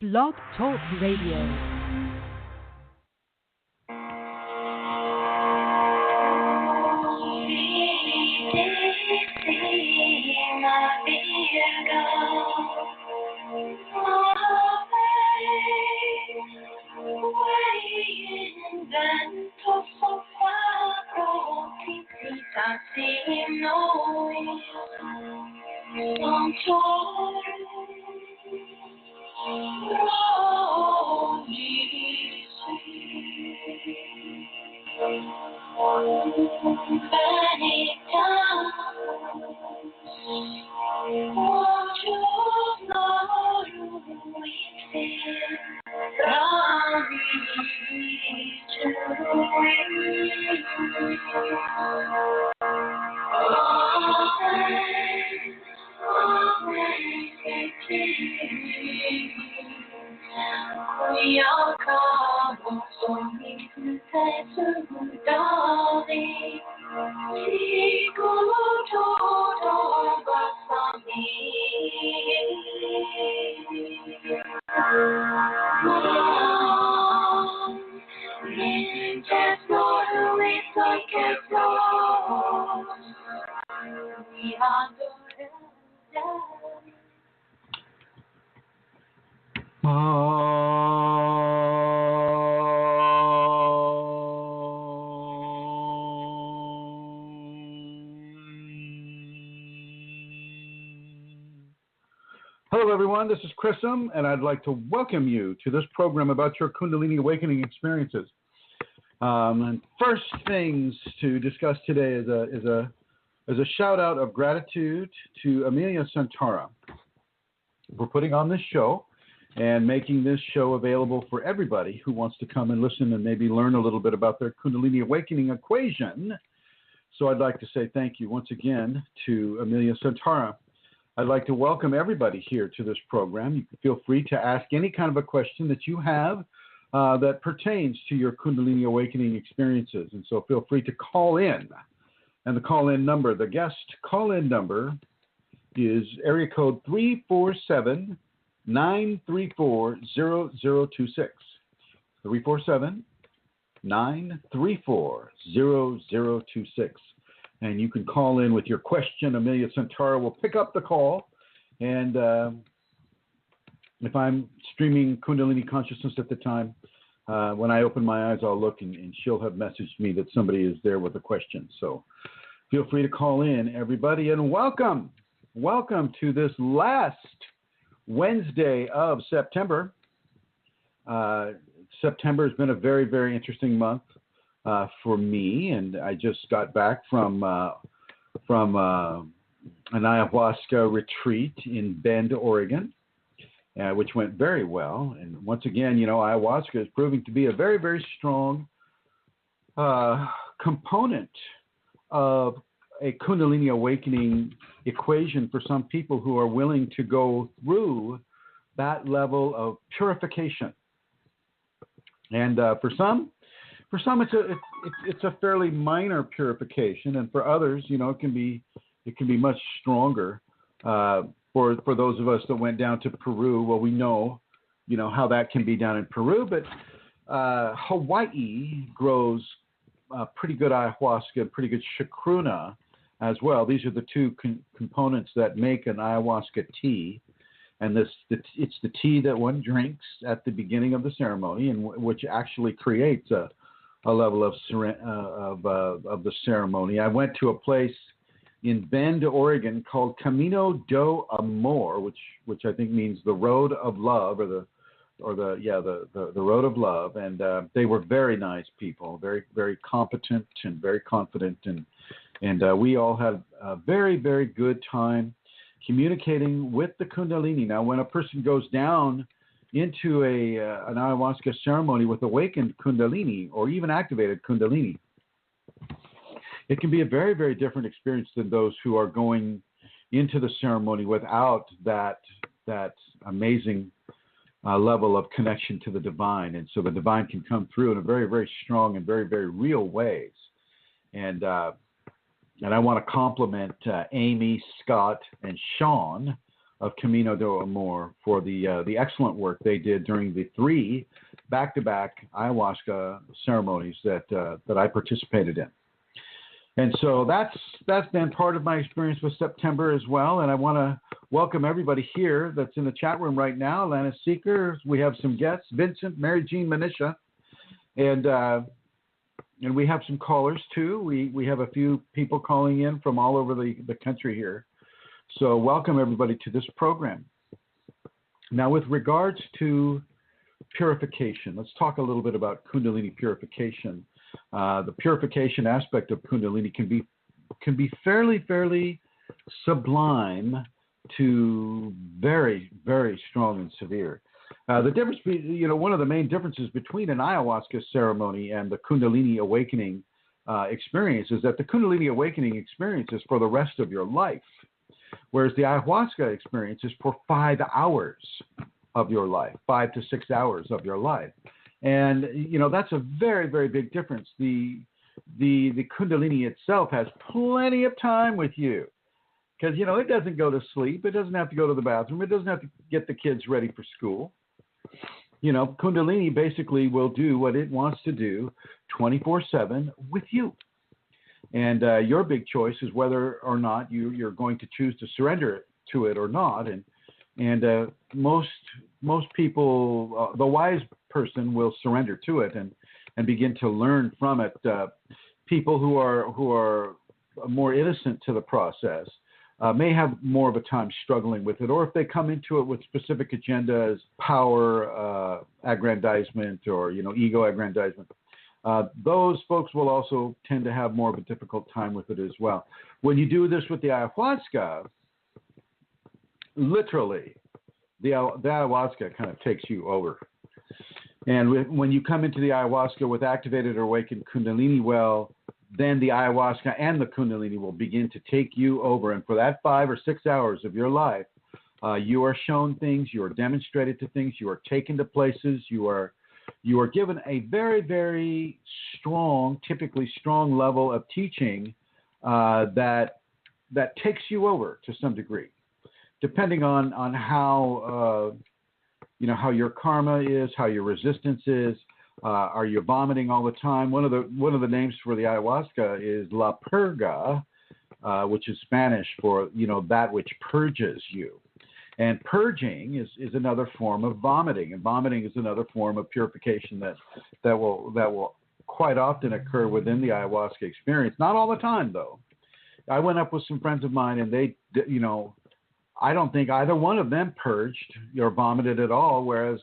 BlogTalk Radio. Hello, everyone. This is Chrism, and I'd like to welcome you to this program about your Kundalini awakening experiences. And first things to discuss today is a shout out of gratitude to Amelia Santara for putting on this show and making this show available for everybody who wants to come and listen and maybe learn a little bit about their Kundalini awakening equation. So I'd like to say thank you once again to Amelia Santara. I'd like to welcome everybody here to this program. You can feel free to ask any kind of a question that you have that pertains to your Kundalini awakening experiences. And so feel free to call in. And the call-in number, the guest call-in number is area code 347-934-0026. 347-934-0026. And you can call in with your question. Amelia Santara will pick up the call. And if I'm streaming Kundalini Consciousness at the time, when I open my eyes, I'll look and she'll have messaged me that somebody is there with a question. So feel free to call in, everybody. And welcome. Welcome to this last Wednesday of September. September has been a very, very interesting month. For me, and I just got back from an ayahuasca retreat in Bend, Oregon, which went very well. And once again, ayahuasca is proving to be a very, very strong component of a Kundalini awakening equation for some people who are willing to go through that level of purification. And for some, it's a fairly minor purification, and for others, it can be much stronger. For those of us that went down to Peru, well, we know how that can be done in Peru, but Hawaii grows pretty good ayahuasca, pretty good chacruna as well. These are the two components that make an ayahuasca tea, and it's the tea that one drinks at the beginning of the ceremony, and which actually creates a level of the ceremony. I went to a place in Bend, Oregon called Camino do Amor, which I think means the road of love, or the road of love. And they were very nice people, very, very competent and very confident, and we all had a very, very good time communicating with the Kundalini. Now, when a person goes down into an ayahuasca ceremony with awakened Kundalini or even activated Kundalini, it can be a very, very different experience than those who are going into the ceremony without that amazing level of connection to the divine. And so the divine can come through in a very, very strong and very, very real ways. And I want to compliment Amy, Scott, and Sean Camino do Amor for the excellent work they did during the 3 back-to-back ayahuasca ceremonies that I participated in. And so that's been part of my experience with September as well. And I want to welcome everybody here that's in the chat room right now. Lana Seeker, we have some guests, Vincent, Mary Jean Manisha, and we have some callers too. We have a few people calling in from all over the country here. So welcome everybody to this program. Now with regards to purification, let's talk a little bit about Kundalini purification. The purification aspect of Kundalini can be fairly sublime to very, very strong and severe. The difference, one of the main differences between an ayahuasca ceremony and the Kundalini awakening experience is that the Kundalini awakening experience is for the rest of your life, whereas the ayahuasca experience is for 5 hours of your life, 5 to 6 hours of your life. And, that's a very, very big difference. The Kundalini itself has plenty of time with you because, it doesn't go to sleep. It doesn't have to go to the bathroom. It doesn't have to get the kids ready for school. Kundalini basically will do what it wants to do 24/7 with you. And your big choice is whether or not you're going to choose to surrender to it or not. And most people, the wise person will surrender to it and begin to learn from it. People who are more innocent to the process may have more of a time struggling with it, or if they come into it with specific agendas, power, aggrandizement, or ego aggrandizement, those folks will also tend to have more of a difficult time with it as well. When you do this with the ayahuasca, literally, the ayahuasca kind of takes you over. And when you come into the ayahuasca with activated or awakened Kundalini well, then the ayahuasca and the Kundalini will begin to take you over. And for that 5 or 6 hours of your life, you are shown things, you are demonstrated to things, you are taken to places, you are given a very, very strong, typically strong level of teaching that takes you over to some degree, depending on how how your karma is, how your resistance is. Are you vomiting all the time? One of the names for the ayahuasca is La Purga, which is Spanish for that which purges you. And purging is another form of vomiting, and vomiting is another form of purification that will quite often occur within the ayahuasca experience. Not all the time, though. I went up with some friends of mine, and they, I don't think either one of them purged or vomited at all, whereas,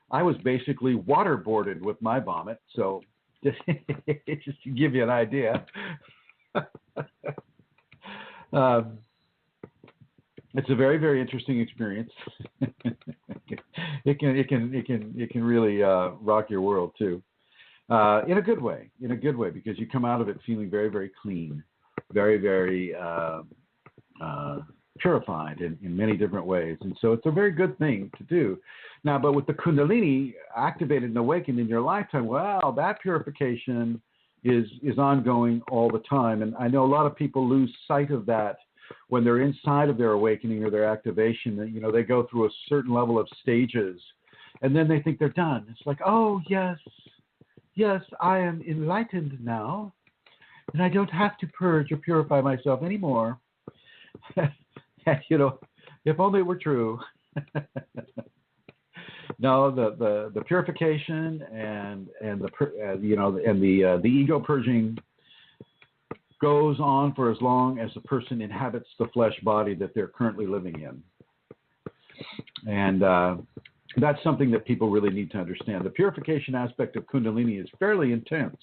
I was basically waterboarded with my vomit. So just to give you an idea. It's a very, very interesting experience. It can really rock your world too, in a good way, because you come out of it feeling very, very clean, very, very purified in many different ways. And so it's a very good thing to do. Now, but with the Kundalini activated and awakened in your lifetime, well, that purification is ongoing all the time. And I know a lot of people lose sight of that when they're inside of their awakening or their activation. That they go through a certain level of stages, and then they think they're done. It's like, oh, yes, I am enlightened now, and I don't have to purge or purify myself anymore. If only it were true. No, the purification and the ego purging goes on for as long as the person inhabits the flesh body that they're currently living in. And that's something that people really need to understand. The purification aspect of Kundalini is fairly intense.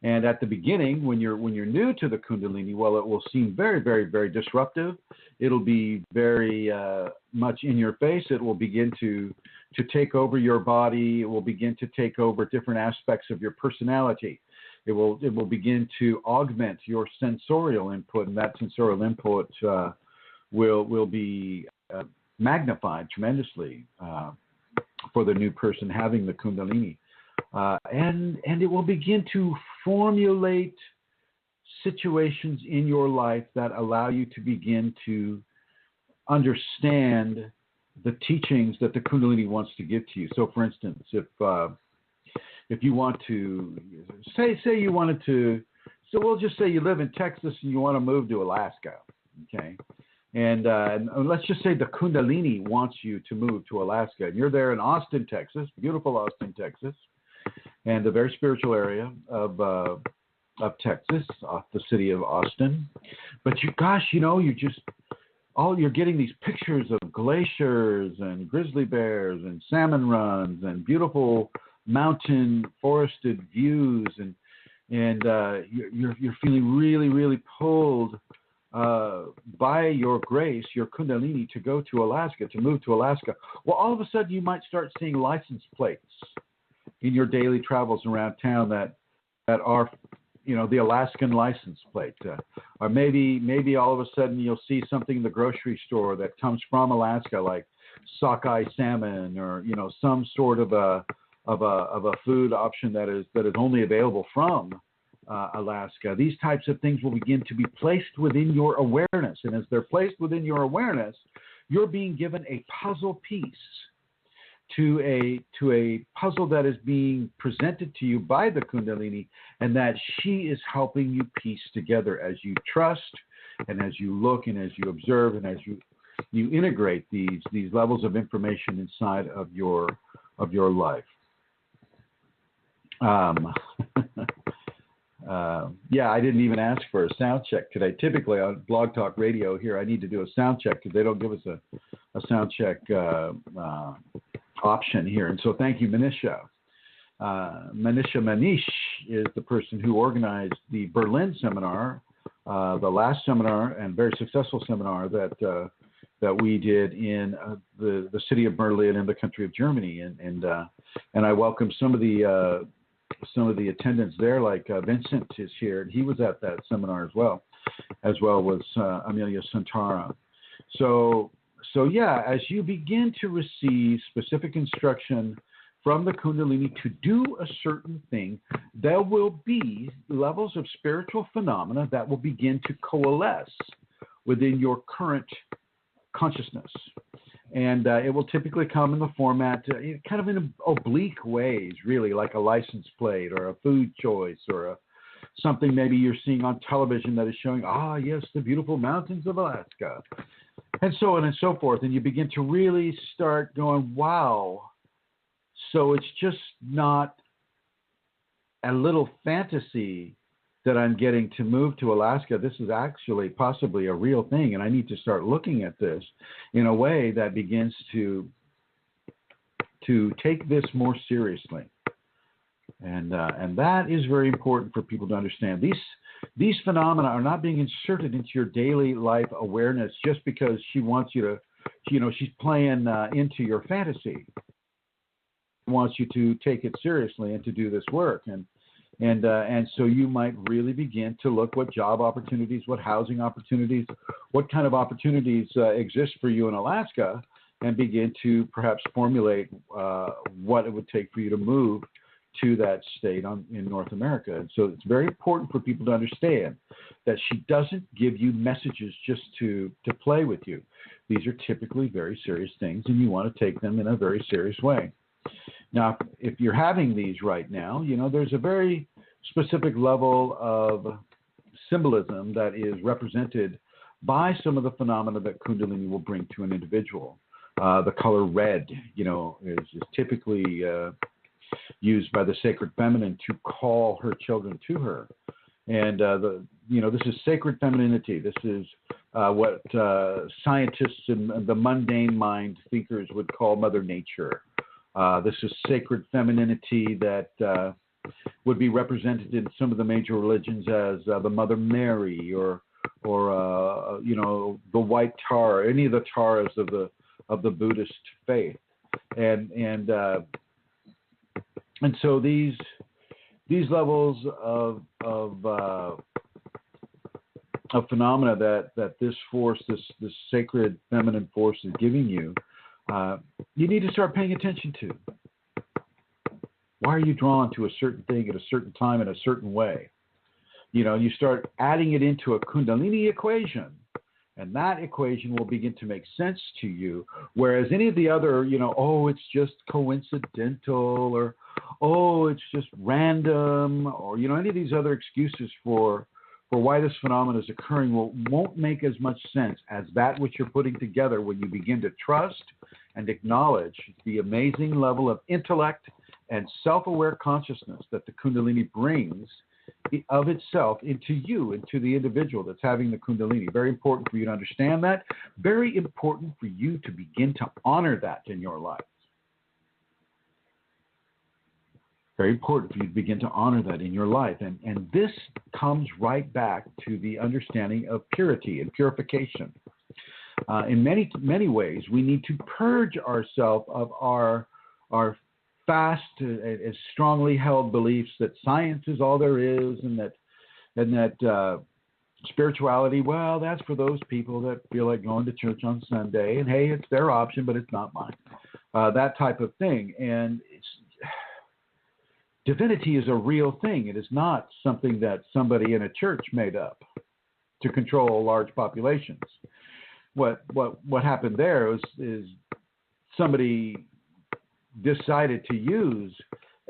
And at the beginning, when you're new to the Kundalini, well, it will seem very, very, very disruptive. It'll be very much in your face. It will begin to take over your body. It will begin to take over different aspects of your personality. It will begin to augment your sensorial input, and that sensorial input will be magnified tremendously for the new person having the Kundalini. And it will begin to formulate situations in your life that allow you to begin to understand the teachings that the Kundalini wants to give to you. So, for instance, if you want to say you wanted to, so we'll just say you live in Texas and you want to move to Alaska, okay? And let's just say the Kundalini wants you to move to Alaska, and you're there in Austin, Texas, beautiful Austin, Texas, and a very spiritual area of Texas, off the city of Austin. But you're getting these pictures of glaciers and grizzly bears and salmon runs and beautiful mountain forested views, and you're feeling really, really pulled by your grace, your Kundalini, to go to Alaska, to move to Alaska. Well, all of a sudden you might start seeing license plates in your daily travels around town that are, the Alaskan license plate, or maybe all of a sudden you'll see something in the grocery store that comes from Alaska, like sockeye salmon, or some sort of a food option that is only available from Alaska. These types of things will begin to be placed within your awareness, and as they're placed within your awareness, you're being given a puzzle piece to a puzzle that is being presented to you by the Kundalini, and that she is helping you piece together as you trust, and as you look, and as you observe, and as you integrate these levels of information inside of your life. I didn't even ask for a sound check today. Typically on BlogTalk Radio here, I need to do a sound check because they don't give us a sound check option here. And so thank you, Manisha. Manisha Manish is the person who organized the Berlin seminar, the last seminar and very successful seminar that we did in the city of Berlin in the country of Germany. And I welcome some of the attendants there, like Vincent is here, and he was at that seminar as well was Amelia Santara. So as you begin to receive specific instruction from the Kundalini to do a certain thing, there will be levels of spiritual phenomena that will begin to coalesce within your current consciousness. And it will typically come in the format, kind of in oblique ways, really, like a license plate or a food choice or something maybe you're seeing on television that is showing, yes, the beautiful mountains of Alaska, and so on and so forth. And you begin to really start going, wow. So it's just not a little fantasy that I'm getting to move to Alaska. This is actually possibly a real thing, and I need to start looking at this in a way that begins to take this more seriously. And that is very important for people to understand. These phenomena are not being inserted into your daily life awareness just because she wants you to, she's playing into your fantasy. She wants you to take it seriously and to do this work. And so you might really begin to look what job opportunities, what housing opportunities, what kind of opportunities exist for you in Alaska, and begin to perhaps formulate what it would take for you to move to that state in North America. And so it's very important for people to understand that she doesn't give you messages just to play with you. These are typically very serious things, and you want to take them in a very serious way. Now, if you're having these right now, there's a very specific level of symbolism that is represented by some of the phenomena that Kundalini will bring to an individual. The color red, is typically used by the sacred feminine to call her children to her. And, this is sacred femininity. This is what scientists and the mundane mind thinkers would call Mother Nature. This is sacred femininity that would be represented in some of the major religions as the Mother Mary or the White Tara, any of the Taras of the Buddhist faith, and so these levels of phenomena that this force, this sacred feminine force is giving you. You need to start paying attention to. Why are you drawn to a certain thing at a certain time in a certain way? You start adding it into a Kundalini equation, And that equation will begin to make sense to you. Whereas any of the other, oh, it's just coincidental, or, oh, it's just random, or, any of these other excuses for why this phenomenon is occurring won't make as much sense as that which you're putting together when you begin to trust and acknowledge the amazing level of intellect and self-aware consciousness that the Kundalini brings of itself into you, into the individual that's having the Kundalini. Very important for you to understand that. Very important for you to begin to honor that in your life. Very important for you to begin to honor that in your life. And this comes right back to the understanding of purity and purification. In many, many ways, we need to purge ourselves of our fast, strongly held beliefs that science is all there is, and that spirituality, well, that's for those people that feel like going to church on Sunday, and hey, it's their option, but it's not mine. That type of thing. And divinity is a real thing. It is not something that somebody in a church made up to control large populations. What happened there is somebody decided to use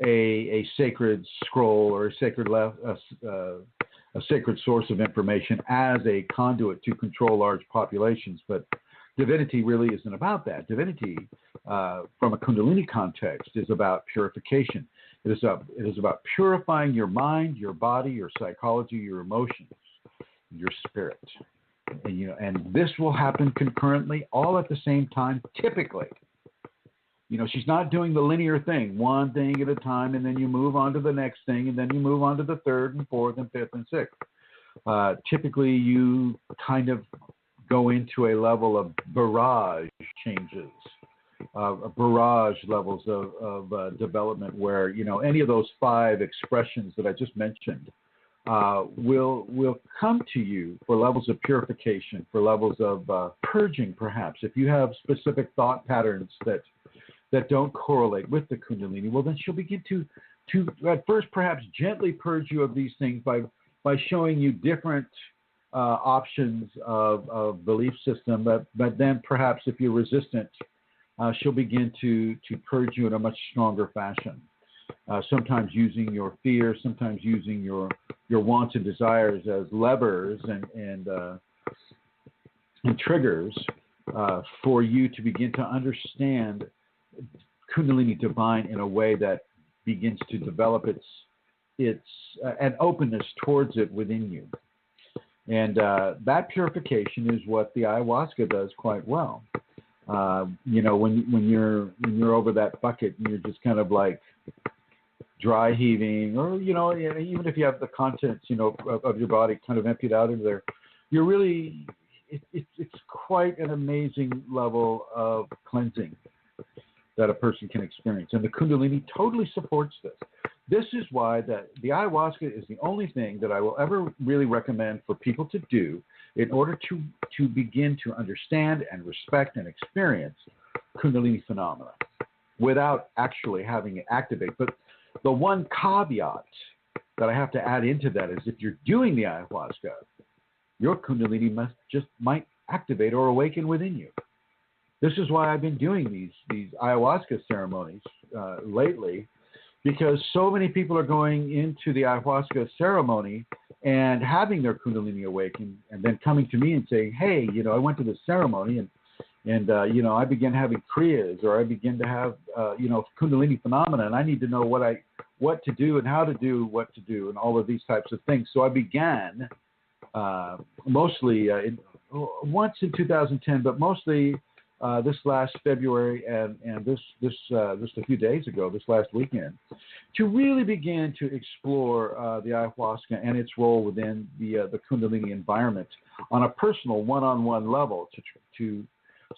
a sacred scroll or a sacred source of information as a conduit to control large populations. But divinity really isn't about that. Divinity, from a Kundalini context, is about purification. It is about purifying your mind, your body, your psychology, your emotions, your spirit. And this will happen concurrently, all at the same time, typically. She's not doing the linear thing, one thing at a time, and then you move on to the next thing, and then you move on to the third and fourth and fifth and sixth. Typically, you kind of go into a level of barrage changes, barrage levels of development where, any of those 5 expressions that I just mentioned will come to you for levels of purification, for levels of purging, perhaps. If you have specific thought patterns that don't correlate with the Kundalini, well, then she'll begin to at first perhaps gently purge you of these things by showing you different options of belief system, but then perhaps if you're resistant, she'll begin to purge you in a much stronger fashion. Sometimes using your fear, sometimes using your wants and desires as levers and triggers for you to begin to understand Kundalini Divine in a way that begins to develop its an openness towards it within you. And that purification is what the ayahuasca does quite well. When you're over that bucket and you're just kind of like dry heaving, or even if you have the contents of your body kind of emptied out into there, you're really it's quite an amazing level of cleansing that a person can experience, and the Kundalini totally supports this. This is why the ayahuasca is the only thing that I will ever really recommend for people to do in order to begin to understand and respect and experience Kundalini phenomena without actually having it activate. But the one caveat that I have to add into that is if you're doing the ayahuasca, your Kundalini might activate or awaken within you. This is why I've been doing these ayahuasca ceremonies lately, because so many people are going into the ayahuasca ceremony and having their Kundalini awaken, and then coming to me and saying, hey, I went to this ceremony and I began having kriyas, or I begin to have, Kundalini phenomena, and I need to know what to do and how to do what to do and all of these types of things. So I began mostly once in 2010, but mostly this last February and this just a few days ago, this last weekend, to really begin to explore the ayahuasca and its role within the Kundalini environment on a personal one-on-one level,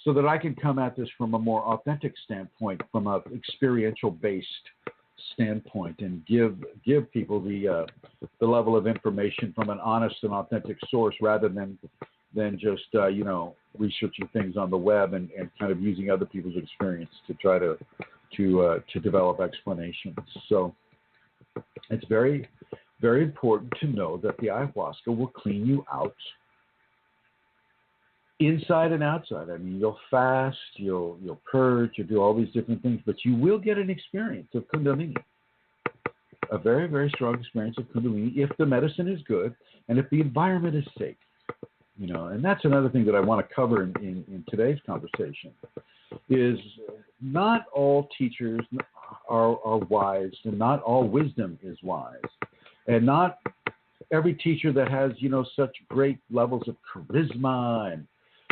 so that I can come at this from a more authentic standpoint, from a experiential-based standpoint, and give people the level of information from an honest and authentic source, rather than just researching things on the web and kind of using other people's experience to try to develop explanations. So it's very, very important to know that the ayahuasca will clean you out inside and outside. I mean, you'll fast, you'll purge, you'll do all these different things, but you will get an experience of Kundalini, a very, very strong experience of Kundalini if the medicine is good and if the environment is safe. And that's another thing that I want to cover in today's conversation, is not all teachers are wise, and not all wisdom is wise, and not every teacher that has, such great levels of charisma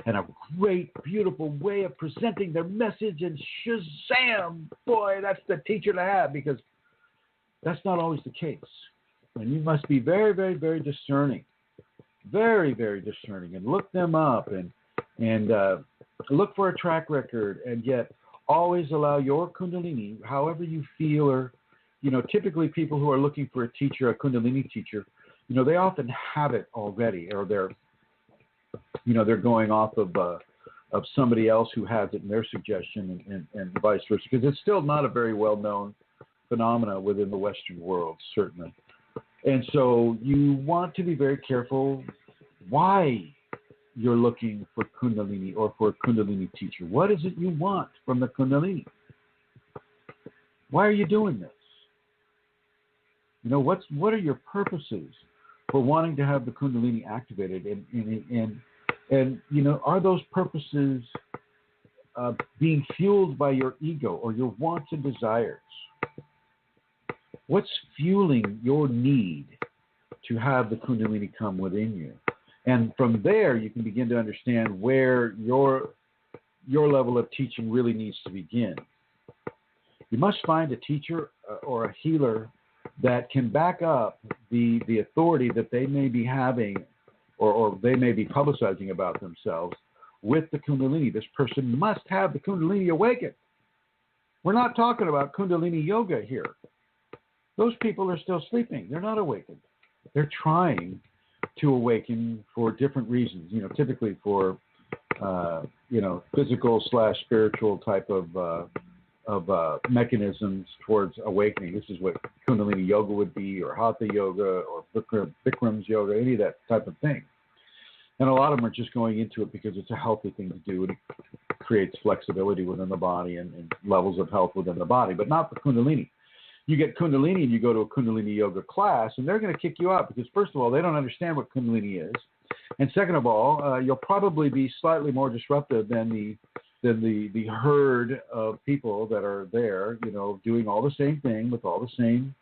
and a great, beautiful way of presenting their message, and shazam, boy, that's the teacher to have, because that's not always the case. And you must be very, very, very discerning, very, very discerning, and look them up and look for a track record, and yet always allow your Kundalini, however you feel, or, typically people who are looking for a teacher, a Kundalini teacher, they often have it already, or they're going off of somebody else who has it in their suggestion, and vice versa, because it's still not a very well-known phenomena within the Western world, certainly. And so you want to be very careful why you're looking for Kundalini or for a Kundalini teacher. What is it you want from the Kundalini? Why are you doing this? What are your purposes for wanting to have the Kundalini activated? And are those purposes being fueled by your ego or your wants and desires? What's fueling your need to have the Kundalini come within you? And from there, you can begin to understand where your level of teaching really needs to begin. You must find a teacher or a healer that can back up the authority that they may be having or they may be publicizing about themselves with the Kundalini. This person must have the Kundalini awakened. We're not talking about Kundalini yoga here. Those people are still sleeping. They're not awakened. They're trying to awaken for different reasons, typically for, physical/spiritual type of mechanisms towards awakening. This is what Kundalini yoga would be, or Hatha yoga, or Bikram's yoga, any of that type of thing. And a lot of them are just going into it because it's a healthy thing to do, and it creates flexibility within the body and levels of health within the body, but not for Kundalini. You get Kundalini and you go to a Kundalini yoga class, and they're going to kick you out because, first of all, they don't understand what Kundalini is. And second of all, you'll probably be slightly more disruptive than the herd of people that are there, doing all the same thing with all the same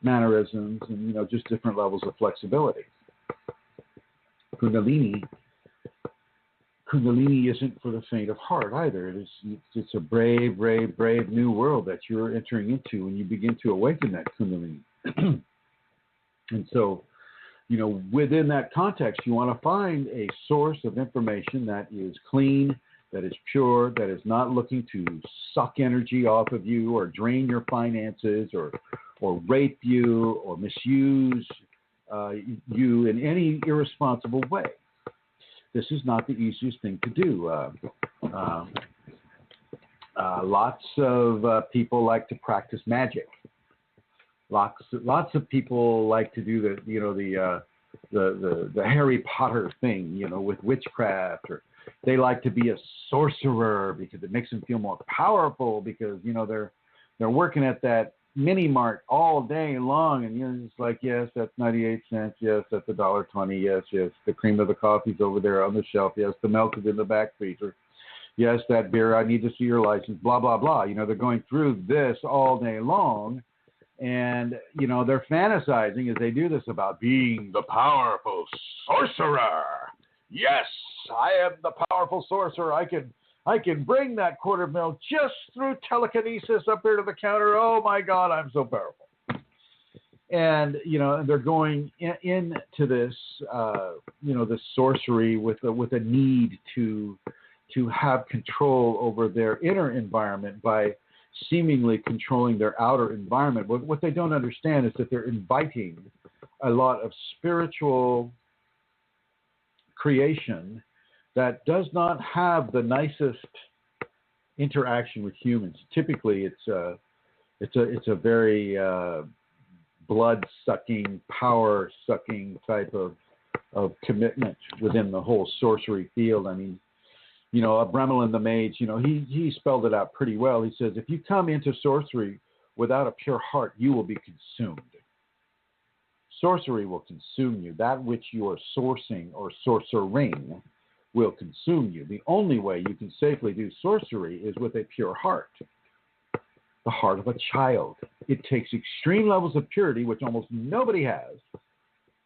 mannerisms and, just different levels of flexibility. Kundalini isn't for the faint of heart either. It's a brave, brave, brave new world that you're entering into when you begin to awaken that Kundalini. And so, within that context, you want to find a source of information that is clean, that is pure, that is not looking to suck energy off of you or drain your finances or rape you or misuse you in any irresponsible way. This is not the easiest thing to do. Lots of people like to practice magic. Lots of people like to do the Harry Potter thing, with witchcraft, or they like to be a sorcerer because it makes them feel more powerful because they're working at that mini mart all day long, and you're just like, yes, that's 98 cents. Yes, that's $1.20. Yes, the cream of the coffee's over there on the shelf. Yes, the milk is in the back freezer. Yes, that beer, I need to see your license, blah, blah, blah. They're going through this all day long, and, they're fantasizing as they do this about being the powerful sorcerer. Yes, I am the powerful sorcerer. I can bring that quart of milk just through telekinesis up there to the counter. Oh, my God, I'm so powerful. And, they're going into this, this sorcery with a need to have control over their inner environment by seemingly controlling their outer environment. But what they don't understand is that they're inviting a lot of spiritual creation that does not have the nicest interaction with humans. Typically, it's a very blood-sucking, power-sucking type of commitment within the whole sorcery field. I mean, Bremelin the Mage, he spelled it out pretty well. He says, if you come into sorcery without a pure heart, you will be consumed. Sorcery will consume you. That which you are sourcing or sorcering will consume you. The only way you can safely do sorcery is with a pure heart, the heart of a child. It takes extreme levels of purity, which almost nobody has,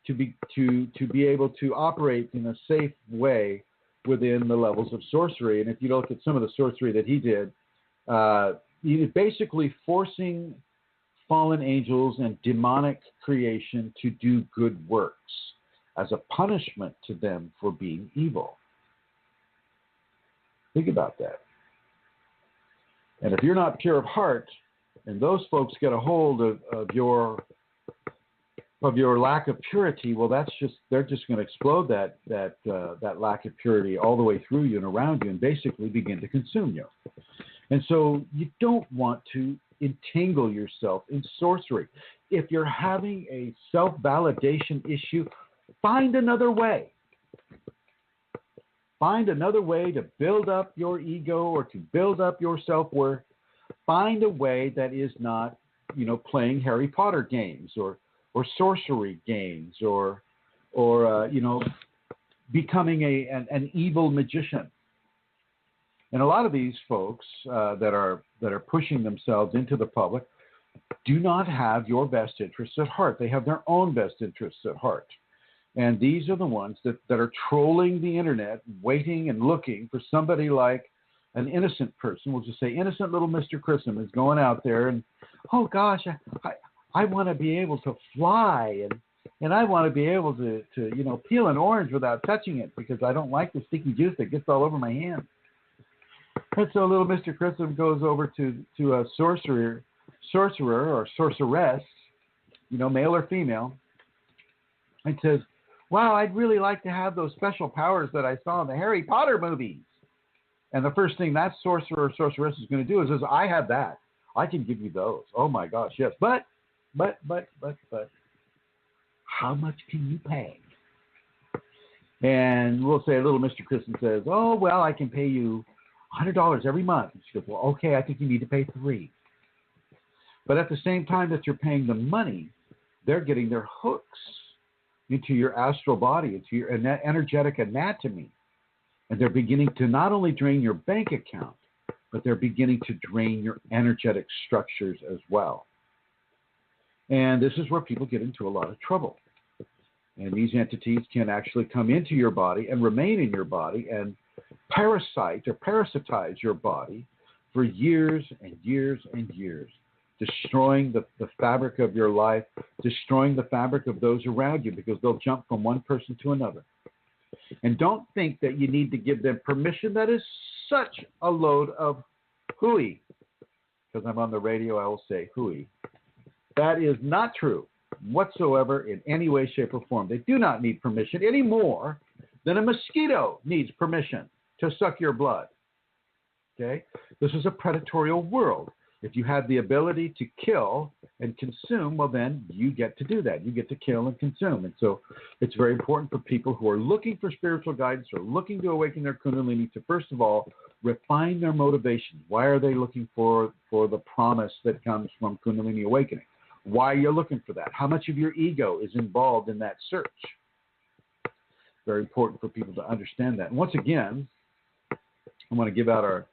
to be able to operate in a safe way within the levels of sorcery. And if you look at some of the sorcery that he did, he is basically forcing fallen angels and demonic creation to do good works as a punishment to them for being evil. Think about that. And if you're not pure of heart, and those folks get a hold of your lack of purity, well, they're just going to explode that lack of purity all the way through you and around you, and basically begin to consume you. And so you don't want to entangle yourself in sorcery. If you're having a self-validation issue, find another way. Find another way to build up your ego or to build up your self-worth. Find a way that is not, playing Harry Potter games or sorcery games or becoming an evil magician. And a lot of these folks that are pushing themselves into the public do not have your best interests at heart. They have their own best interests at heart. And these are the ones that are trolling the internet, waiting and looking for somebody like an innocent person. We'll just say innocent little Mr. Chrism is going out there and, oh gosh, I want to be able to fly and I want to be able to peel an orange without touching it because I don't like the sticky juice that gets all over my hand. And so little Mr. Chrism goes over to a sorcerer or sorceress, male or female, and says, wow, I'd really like to have those special powers that I saw in the Harry Potter movies. And the first thing that sorcerer or sorceress is going to do is I have that. I can give you those. Oh my gosh, yes. But, how much can you pay? And we'll say little Mr. Chrism says, oh, well, I can pay you $100 every month. And she goes, well, okay, I think you need to pay $3. But at the same time that you're paying the money, they're getting their hooks into your astral body, into your energetic anatomy. And they're beginning to not only drain your bank account, but they're beginning to drain your energetic structures as well. And this is where people get into a lot of trouble. And these entities can actually come into your body and remain in your body and parasite or parasitize your body for years and years and years, destroying the fabric of your life, destroying the fabric of those around you, because they'll jump from one person to another. And don't think that you need to give them permission. That is such a load of hooey. Because I'm on the radio, I will say hooey. That is not true whatsoever in any way, shape, or form. They do not need permission any more than a mosquito needs permission to suck your blood. Okay? This is a predatory world. If you have the ability to kill and consume, well, then you get to do that. You get to kill and consume. And so it's very important for people who are looking for spiritual guidance or looking to awaken their Kundalini to, first of all, refine their motivation. Why are they looking for the promise that comes from Kundalini awakening? Why are you looking for that? How much of your ego is involved in that search? Very important for people to understand that. And once again, I want to give out our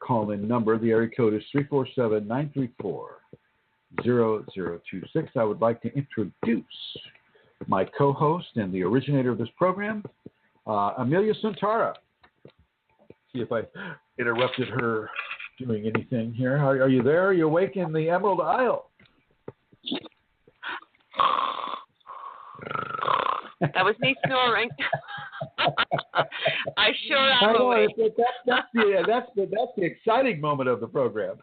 call-in number. The area code is 347-934-0026. I would like to introduce my co-host and the originator of this program, Amelia Santara. See if I interrupted her doing anything here. Are you there? Are you awake in the Emerald Isle? That was me snoring. I sure am awake. That's the exciting moment of the program.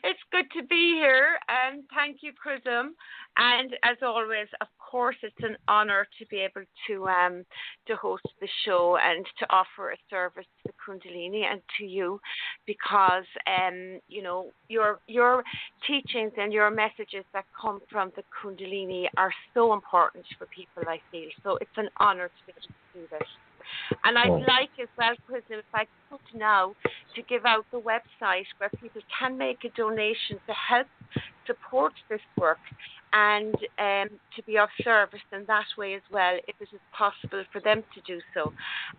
It's good to be here, and thank you, Chrism. And as always, of course, it's an honor to be able to host the show and to offer a service to the Kundalini and to you because your teachings and your messages that come from the Kundalini are so important for people, I feel. So it's an honor to be able to do this. And I'd like as well, Chrism, if I could now, to give out the website where people can make a donation to help support this work and to be of service in that way as well, if it is possible for them to do so.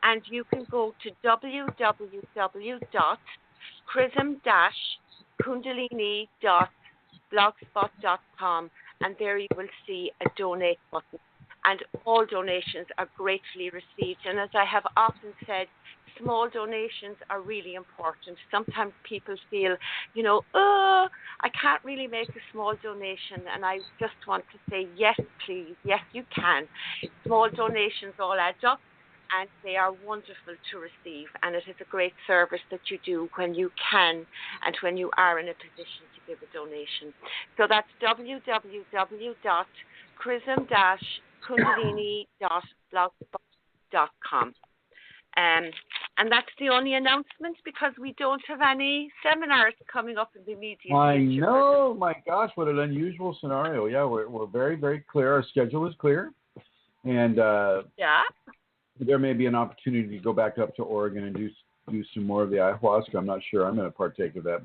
And you can go to www.chrism-kundalini.blogspot.com, and there you will see a donate button. And all donations are gratefully received. And as I have often said, small donations are really important. Sometimes people feel, I can't really make a small donation. And I just want to say, yes, please. Yes, you can. Small donations all add up, and they are wonderful to receive. And it is a great service that you do when you can and when you are in a position to give a donation. So that's www.chrism-kundalini.blogspot.com. And that's the only announcement, because we don't have any seminars coming up in the immediate future. I know, my gosh, what an unusual scenario. Yeah, we're very, very clear. Our schedule is clear. And there may be an opportunity to go back up to Oregon and do some more of the ayahuasca. I'm not sure I'm going to partake of that,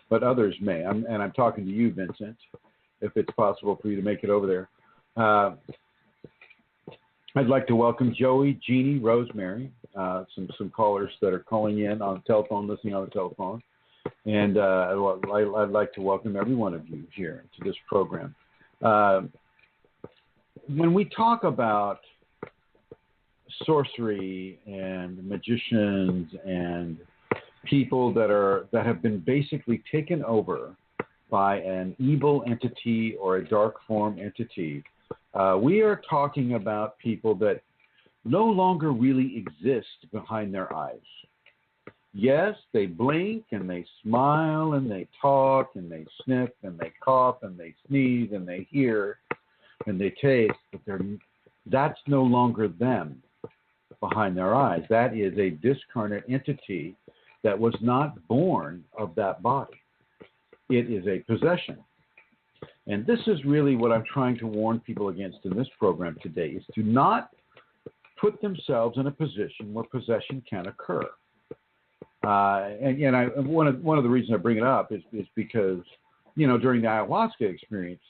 but others may. I'm talking to you, Vincent, if it's possible for you to make it over there. I'd like to welcome Joey, Jeannie, Rosemary, some callers that are calling in on the telephone, listening on the telephone. And I'd like to welcome every one of you here to this program. When we talk about sorcery and magicians and people that have been basically taken over by an evil entity or a dark form entity, we are talking about people that no longer really exist behind their eyes. Yes, they blink and they smile and they talk and they sniff and they cough and they sneeze and they hear and they taste, but that's no longer them behind their eyes. That is a discarnate entity that was not born of that body. It is a possession. And this is really what I'm trying to warn people against in this program today, is to not put themselves in a position where possession can occur. One of the reasons I bring it up is because, during the ayahuasca experience,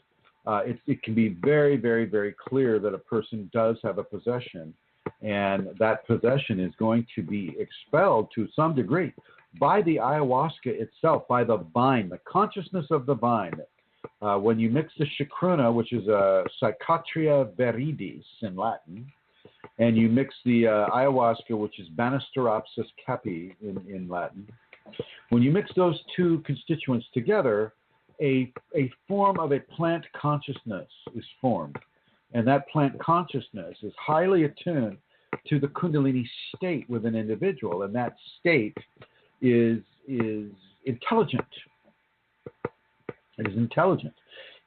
it can be very, very, very clear that a person does have a possession, and that possession is going to be expelled to some degree by the ayahuasca itself, by the vine, the consciousness of the vine. When you mix the chacruna, which is a Psychotria viridis in Latin, and you mix the ayahuasca, which is Banisteropsis capi in Latin, when you mix those two constituents together, a form of a plant consciousness is formed. And that plant consciousness is highly attuned to the Kundalini state with an individual. And that state is intelligent. It is intelligent.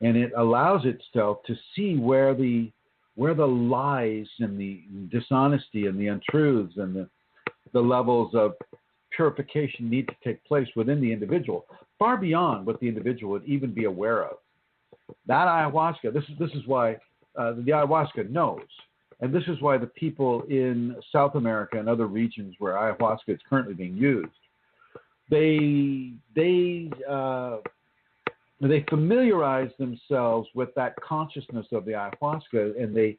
And it allows itself to see where the lies and the dishonesty and the untruths and the levels of purification need to take place within the individual, far beyond what the individual would even be aware of. That ayahuasca, this is why the ayahuasca knows. And this is why the people in South America and other regions where ayahuasca is currently being used, they familiarize themselves with that consciousness of the ayahuasca, and they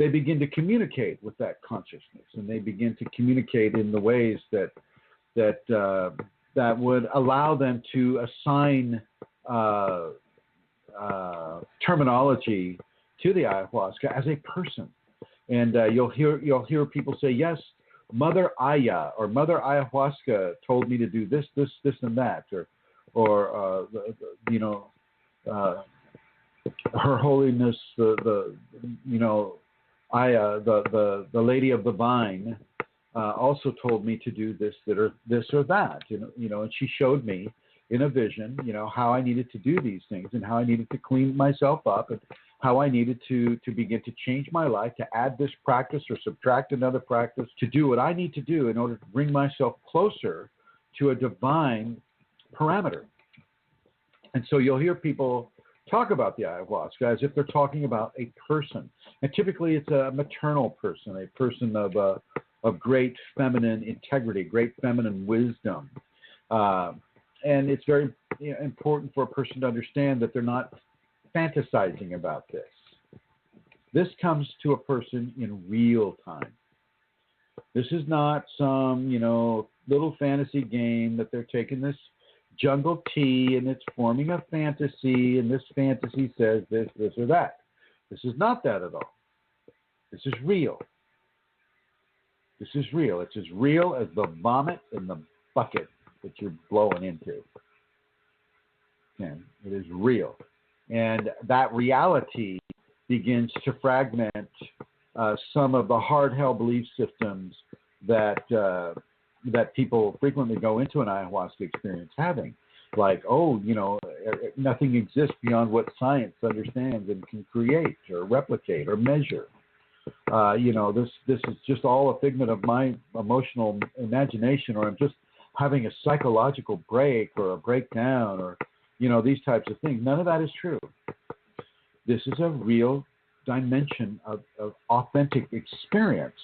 begin to communicate with that consciousness, and they begin to communicate in the ways that would allow them to assign terminology to the ayahuasca as a person. And you'll hear people say, yes, Mother Aya or Mother Ayahuasca told me to do this, and that, or Her Holiness Aya, the Lady of the Vine, also told me to do this or that, and she showed me in a vision, how I needed to do these things and how I needed to clean myself up and how I needed to begin to change my life, to add this practice or subtract another practice, to do what I need to do in order to bring myself closer to a divine parameter. And so you'll hear people talk about the ayahuasca as if they're talking about a person. And typically it's a maternal person, a person of great feminine integrity, great feminine wisdom. And it's very important for a person to understand that they're not fantasizing about this. This comes to a person in real time. This is not some, little fantasy game that they're taking this jungle tea and it's forming a fantasy, and this fantasy says this or that. This is not that at all. This is real. This is real. It's as real as the vomit in the bucket that you're blowing into. Okay? It is real. And that reality begins to fragment some of the hard-held belief systems that people frequently go into an ayahuasca experience having. Like, nothing exists beyond what science understands and can create or replicate or measure. This is just all a figment of my emotional imagination, or I'm just having a psychological break or a breakdown, or, these types of things. None of that is true. This is a real dimension of authentic experience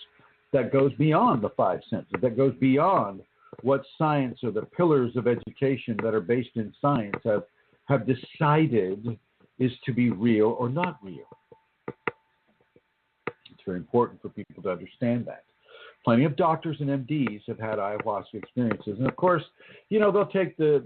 that goes beyond the five senses, that goes beyond what science or the pillars of education that are based in science have decided is to be real or not real. It's very important for people to understand that. Plenty of doctors and MDs have had ayahuasca experiences. And of course, they'll take the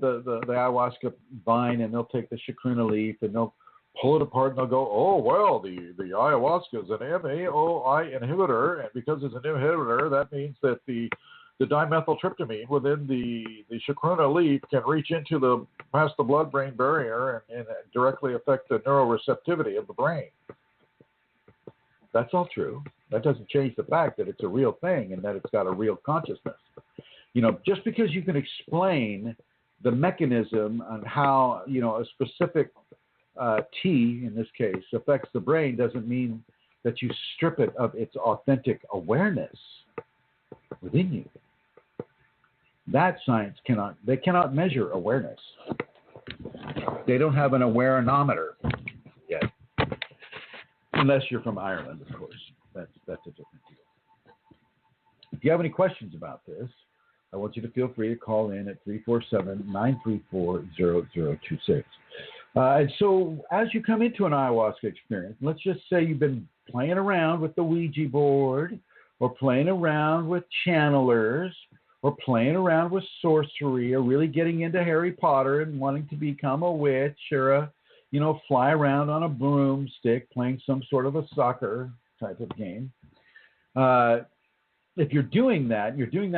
ayahuasca vine and they'll take the chacruna leaf and they'll pull it apart and they'll go, oh, well, the ayahuasca is an MAOI inhibitor. And because it's an inhibitor, that means that the dimethyltryptamine within the chacruna leaf can reach past the blood-brain barrier and directly affect the neuroreceptivity of the brain. That's all true. That doesn't change the fact that it's a real thing and that it's got a real consciousness. Just because you can explain the mechanism on how, a specific tea, in this case, affects the brain doesn't mean that you strip it of its authentic awareness within you. That science cannot measure awareness. They don't have an awareonometer yet. Unless you're from Ireland, of course. That's a different deal. If you have any questions about this, I want you to feel free to call in at 347-934-0026. And so as you come into an ayahuasca experience, let's just say you've been playing around with the Ouija board, or playing around with channelers, or playing around with sorcery, or really getting into Harry Potter and wanting to become a witch, or fly around on a broomstick playing some sort of a soccer type of game. If you're doing that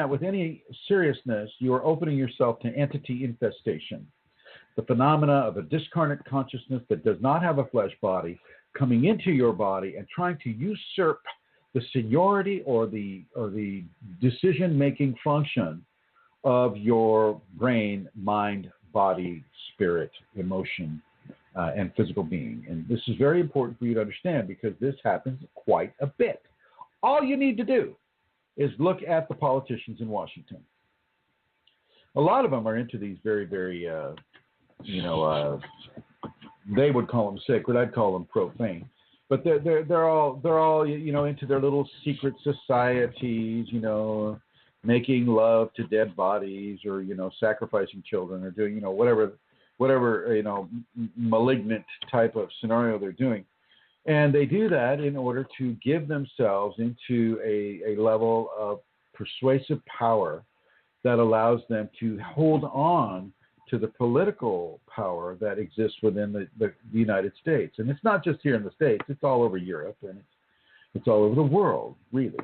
with any seriousness, you are opening yourself to entity infestation, the phenomena of a discarnate consciousness that does not have a flesh body coming into your body and trying to usurp the seniority or the decision-making function of your brain, mind, body, spirit, emotion, and physical being. And this is very important for you to understand because this happens quite a bit. All you need to do is look at the politicians in Washington. A lot of them are into these very, very, they would call them sacred. I'd call them profane. But they're all into their little secret societies, making love to dead bodies, or sacrificing children, or doing whatever malignant type of scenario they're doing. And they do that in order to give themselves into a level of persuasive power that allows them to hold on to the political power that exists within the United States. And it's not just here in the States, it's all over Europe, and it's all over the world, really.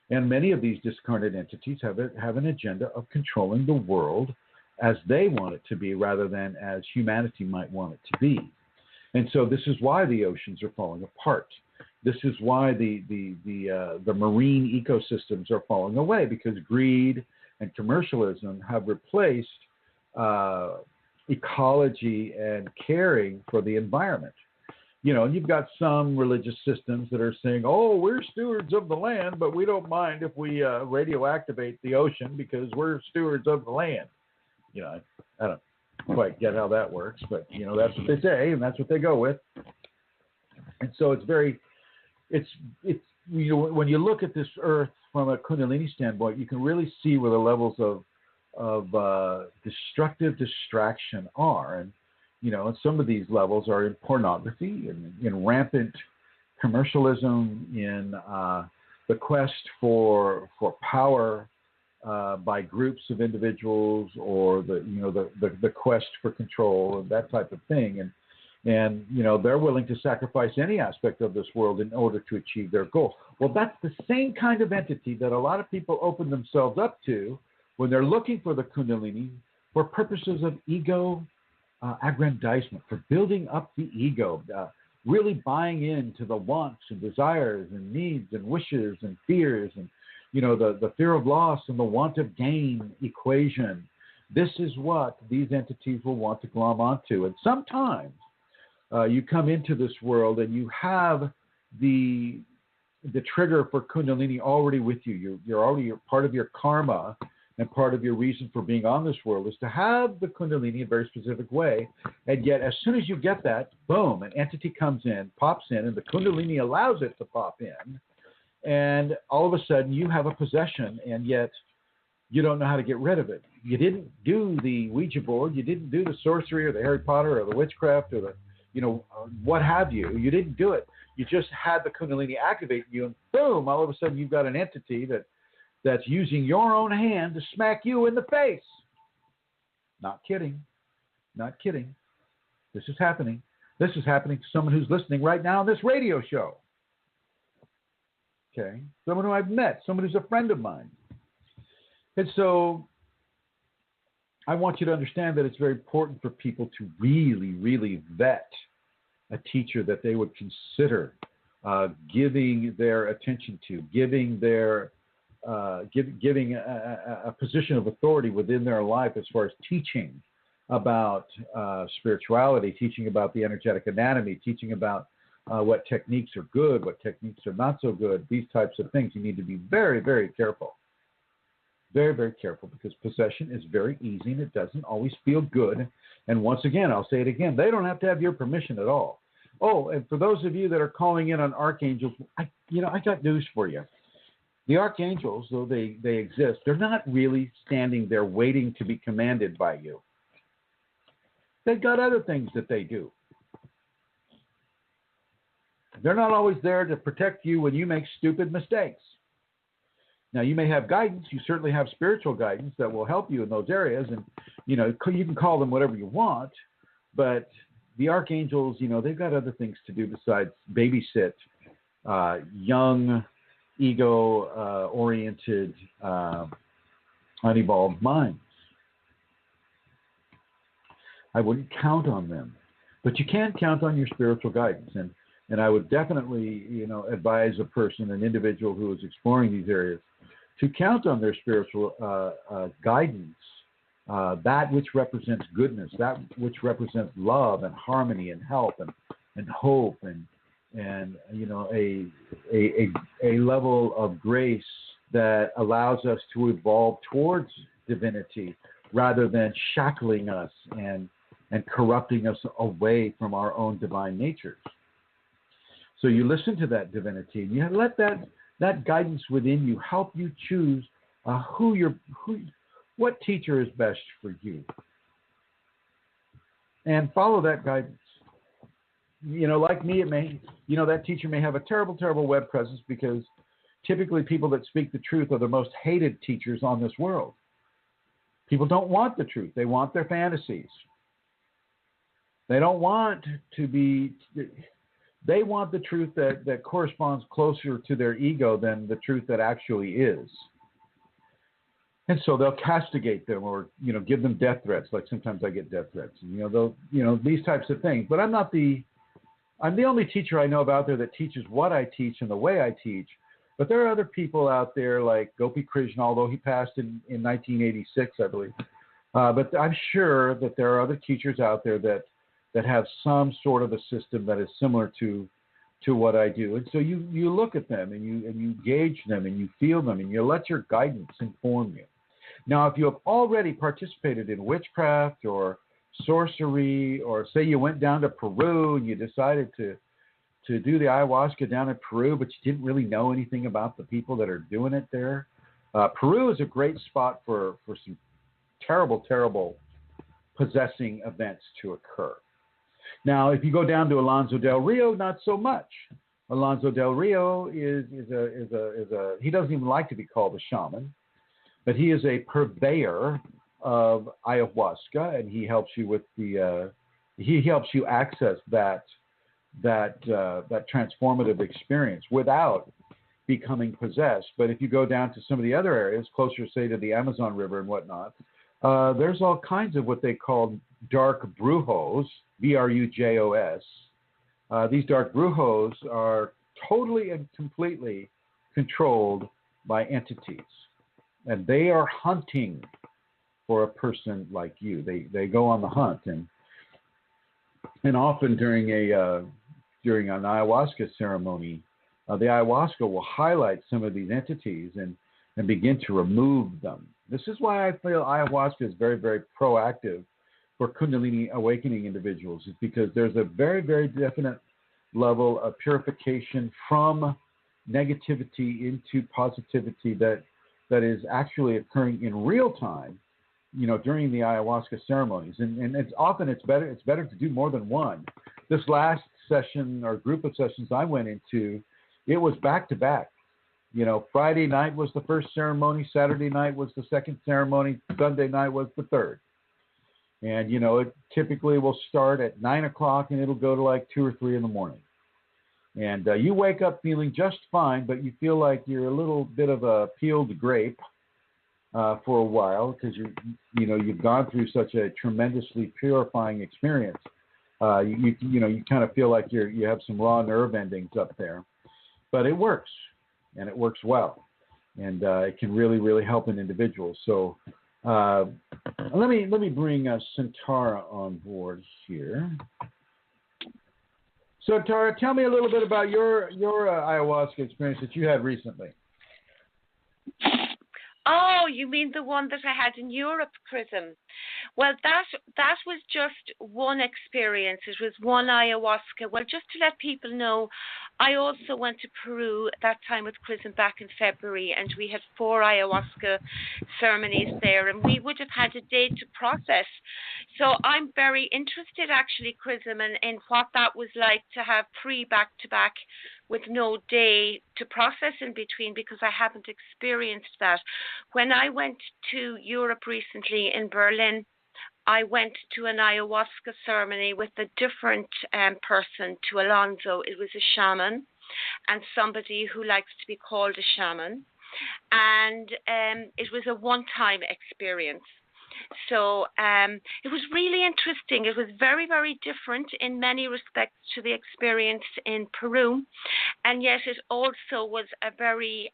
And many of these discarnate entities have an agenda of controlling the world as they want it to be rather than as humanity might want it to be. And so this is why the oceans are falling apart. This is why the marine ecosystems are falling away, because greed and commercialism have replaced ecology and caring for the environment. And you've got some religious systems that are saying, oh, we're stewards of the land, but we don't mind if we radioactivate the ocean because we're stewards of the land. I don't quite get how that works, but, that's what they say, and that's what they go with. And so it's when you look at this earth from a Kundalini standpoint, you can really see where the levels of destructive distraction are. And some of these levels are in pornography, in rampant commercialism, in the quest for power by groups of individuals, or the quest for control and that type of thing. And they're willing to sacrifice any aspect of this world in order to achieve their goal. Well, that's the same kind of entity that a lot of people open themselves up to when they're looking for the Kundalini for purposes of ego aggrandizement, for building up the ego, really buying into the wants and desires and needs and wishes and fears and, the fear of loss and the want of gain equation. This is what these entities will want to glom onto. And sometimes you come into this world and you have the trigger for Kundalini already with you. You're part of your karma, and part of your reason for being on this world is to have the Kundalini in a very specific way. And yet, as soon as you get that, boom, an entity comes in, pops in, and the Kundalini allows it to pop in. And all of a sudden, you have a possession, and yet you don't know how to get rid of it. You didn't do the Ouija board. You didn't do the sorcery or the Harry Potter or the witchcraft or the, what have you. You didn't do it. You just had the Kundalini activate you, and boom, all of a sudden you've got an entity that's using your own hand to smack you in the face. Not kidding. Not kidding. This is happening. This is happening to someone who's listening right now on this radio show. Okay? Someone who I've met, someone who's a friend of mine. And so I want you to understand that it's very important for people to really, really vet a teacher that they would consider giving their attention to, giving a position of authority within their life as far as teaching about spirituality, teaching about the energetic anatomy, teaching about what techniques are good, what techniques are not so good, these types of things. You need to be very, very careful. Very, very careful, because possession is very easy and it doesn't always feel good. And once again, I'll say it again, they don't have to have your permission at all. Oh, and for those of you that are calling in on archangels, I got news for you. The archangels, though they exist, they're not really standing there waiting to be commanded by you. They've got other things that they do. They're not always there to protect you when you make stupid mistakes. Now, you may have guidance. You certainly have spiritual guidance that will help you in those areas. And, you can call them whatever you want. But the archangels, they've got other things to do besides babysit young, ego-oriented, unevolved minds. I wouldn't count on them. But you can count on your spiritual guidance. And I would definitely, advise an individual who is exploring these areas, to count on their spiritual guidance, that which represents goodness, that which represents love and harmony and help and hope and a level of grace that allows us to evolve towards divinity rather than shackling us and corrupting us away from our own divine natures. So you listen to that divinity and you let that guidance within you help you choose what teacher is best for you. And follow that guidance. Like me, that teacher may have a terrible, terrible web presence, because typically people that speak the truth are the most hated teachers on this world. People don't want the truth. They want their fantasies. They don't want to be... They want the truth that corresponds closer to their ego than the truth that actually is. And so they'll castigate them or, give them death threats. Like sometimes I get death threats. And, these types of things. But I'm the only teacher I know of out there that teaches what I teach and the way I teach. But there are other people out there like Gopi Krishna, although he passed in 1986, I believe. But I'm sure that there are other teachers out there that that have some sort of a system that is similar to what I do. And so you look at them and you gauge them and you feel them and you let your guidance inform you. Now, if you have already participated in witchcraft or sorcery, or say you went down to Peru and you decided to do the ayahuasca down in Peru, but you didn't really know anything about the people that are doing it there, Peru is a great spot for some terrible, terrible possessing events to occur. Now, if you go down to Alonso del Rio, not so much. Alonso del Rio is he doesn't even like to be called a shaman, but he is a purveyor of ayahuasca, and he helps you with he helps you access that transformative experience without becoming possessed. But if you go down to some of the other areas, closer, say, to the Amazon River and whatnot, there's all kinds of what they call dark brujos, B-R-U-J-O-S. These dark brujos are totally and completely controlled by entities, and they are hunting for a person like you. They go on the hunt, and often during an ayahuasca ceremony, the ayahuasca will highlight some of these entities and begin to remove them. This is why I feel ayahuasca is very, very proactive for Kundalini awakening individuals, is because there's a very, very definite level of purification from negativity into positivity that is actually occurring in real time, during the ayahuasca ceremonies. And it's better to do more than one. This last session or group of sessions I went into, it was back to back. Friday night was the first ceremony, Saturday night was the second ceremony, Sunday night was the third. And, it typically will start at 9 o'clock and it'll go to like 2 or 3 in the morning. And you wake up feeling just fine, but you feel like you're a little bit of a peeled grape for a while, because you've gone through such a tremendously purifying experience. You kind of feel like you have some raw nerve endings up there, but it works, and it works well, and it can really, really help an individual. So let me bring Santara on board here. So Tara, tell me a little bit about your ayahuasca experience that you had recently. Oh, you mean the one that I had in Europe, Chrism? Well, that was just one experience. It was one ayahuasca. Well, just to let people know, I also went to Peru at that time with Chrism back in February, and we had 4 ayahuasca ceremonies there, and we would have had a day to process. So I'm very interested, actually, Chrism, in what that was like to have 3 back-to-back with no day to process in between, because I haven't experienced that. When I went to Europe recently in Berlin, I went to an ayahuasca ceremony with a different person to Alonso. It was a shaman and somebody who likes to be called a shaman. And it was a one-time experience. So it was really interesting. It was very, very different in many respects to the experience in Peru. And yet it also was a very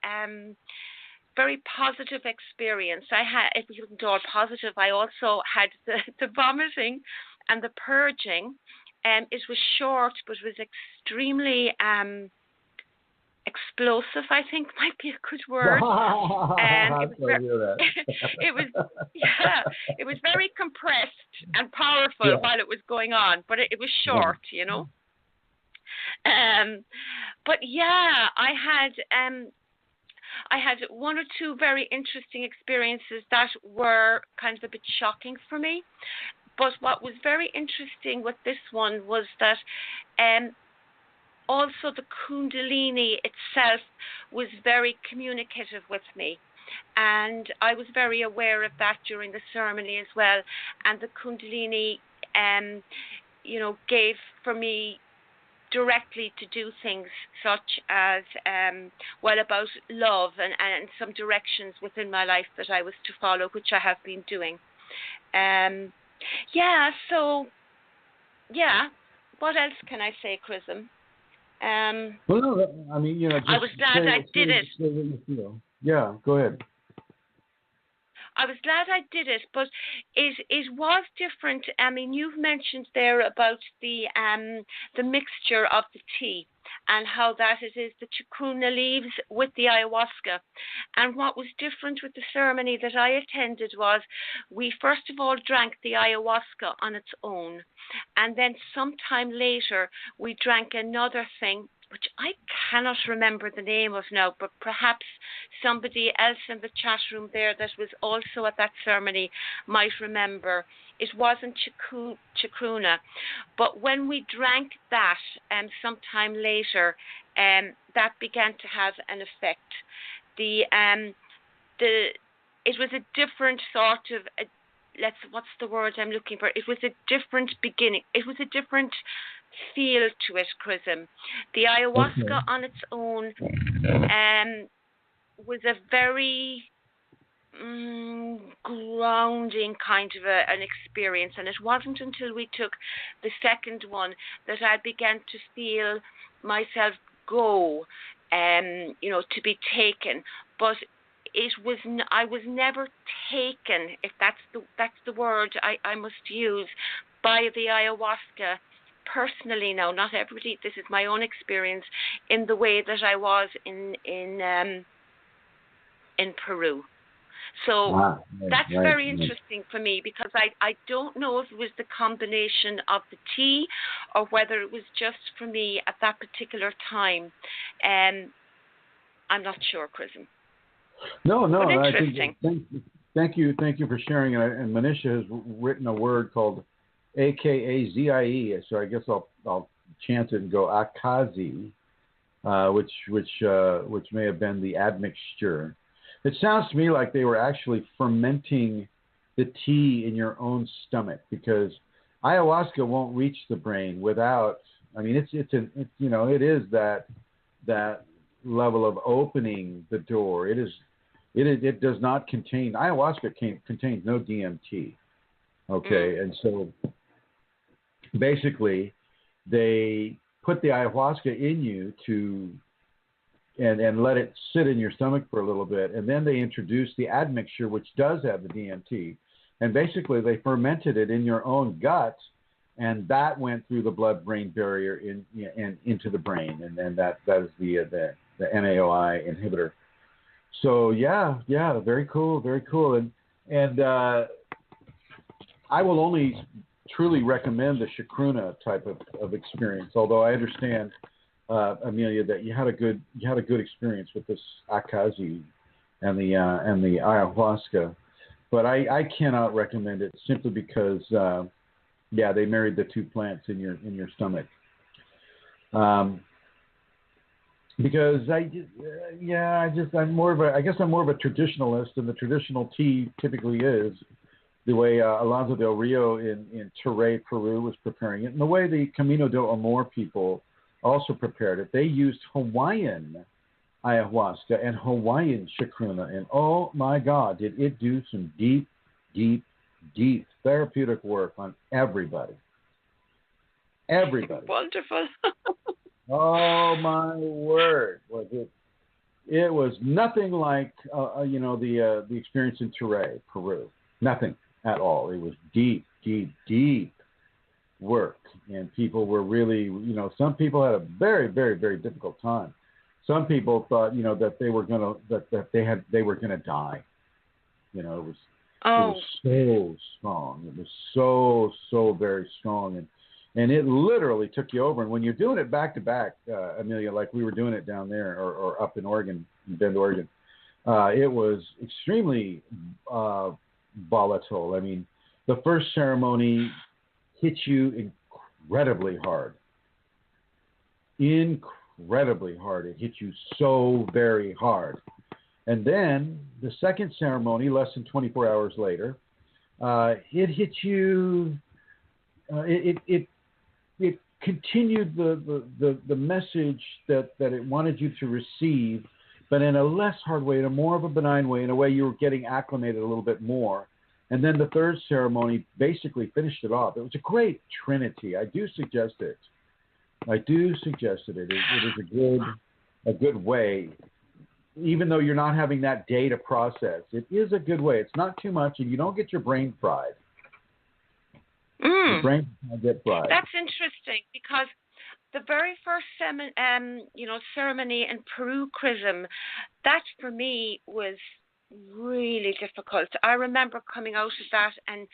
very positive experience. I had, if it wasn't all positive, I also had the vomiting and the purging. It was short, but it was extremely explosive, I think might be a good word. And it was very compressed and powerful while it was going on, but it was short, But yeah, I had 1 or 2 very interesting experiences that were kind of a bit shocking for me. But what was very interesting with this one was that also the Kundalini itself was very communicative with me. And I was very aware of that during the ceremony as well. And the Kundalini, gave for me directly to do things such as, about love and some directions within my life that I was to follow, which I have been doing. What else can I say, Chrism? Well, no, I mean, I was glad I did it. Yeah, go ahead. I was glad I did it, but it was different. I mean, you've mentioned there about the mixture of the tea and how that it is the chacruna leaves with the ayahuasca. And what was different with the ceremony that I attended was we first of all drank the ayahuasca on its own, and then sometime later we drank another thing which I cannot remember the name of now, but perhaps somebody else in the chat room there that was also at that ceremony might remember. It wasn't chacruna, but when we drank that sometime later, that began to have an effect. It was a different sort of what's the word I'm looking for? It was a different beginning. It was a different feel to it, Chrism. The ayahuasca on its own was a very grounding kind of an experience, and it wasn't until we took the second one that I began to feel myself go, to be taken. But I was never taken, if that's the word I must use, by the ayahuasca. Personally, now, not everybody. This is my own experience in the way that I was in Peru. So that's very interesting for me, because I don't know if it was the combination of the tea or whether it was just for me at that particular time. I'm not sure, Chrism. No. But interesting. Thank you for sharing. And Manisha has written a word called AKAZIE, so I guess I'll chant it and go Akazi, which may have been the admixture. It sounds to me like they were actually fermenting the tea in your own stomach, because ayahuasca won't reach the brain without. I mean, it is that level of opening the door. It does not contain, ayahuasca contains no DMT. Okay, and so basically they put the ayahuasca in you and let it sit in your stomach for a little bit, and then they introduced the admixture, which does have the DMT, and basically they fermented it in your own gut, and that went through the blood-brain barrier and into the brain, and then that is the NAOI inhibitor. So yeah, very cool, and I will only truly recommend the chacruna type of experience. Although I understand, Amelia, that you had a good experience with this akazi and the ayahuasca, but I cannot recommend it simply because they married the two plants in your stomach. Because I'm more of a traditionalist, and the traditional tea typically is the way Alonso del Rio in Ture, Peru was preparing it, and the way the Camino del Amor people also prepared it. They used Hawaiian ayahuasca and Hawaiian chacruna, and oh my God, did it do some deep, deep, deep therapeutic work on everybody. Wonderful. Oh my word, was it? It was nothing like the experience in Ture, Peru. Nothing at all. It was deep, deep, deep work, and people were really, some people had a very, very, very difficult time. Some people thought, that they were gonna die. It was so strong. It was so very strong, and it literally took you over. And when you're doing it back to back, Amelia, like we were doing it down there or up in Oregon, in Bend, Oregon, it was extremely volatile. I mean, the first ceremony hit you incredibly hard. It hit you so very hard. And then the second ceremony, less than 24 hours later, it hit you. It continued the message that it wanted you to receive, but in a less hard way, in a more of a benign way, in a way you were getting acclimated a little bit more. And then the third ceremony basically finished it off. It was a great trinity. I do suggest it. It is a good way even though you're not having that day to process, it is a good way. It's not too much, and you don't get your brain fried. Your brain doesn't get fried. That's interesting because the very first ceremony in Peru, Chrism, that for me was really difficult. I remember coming out of that and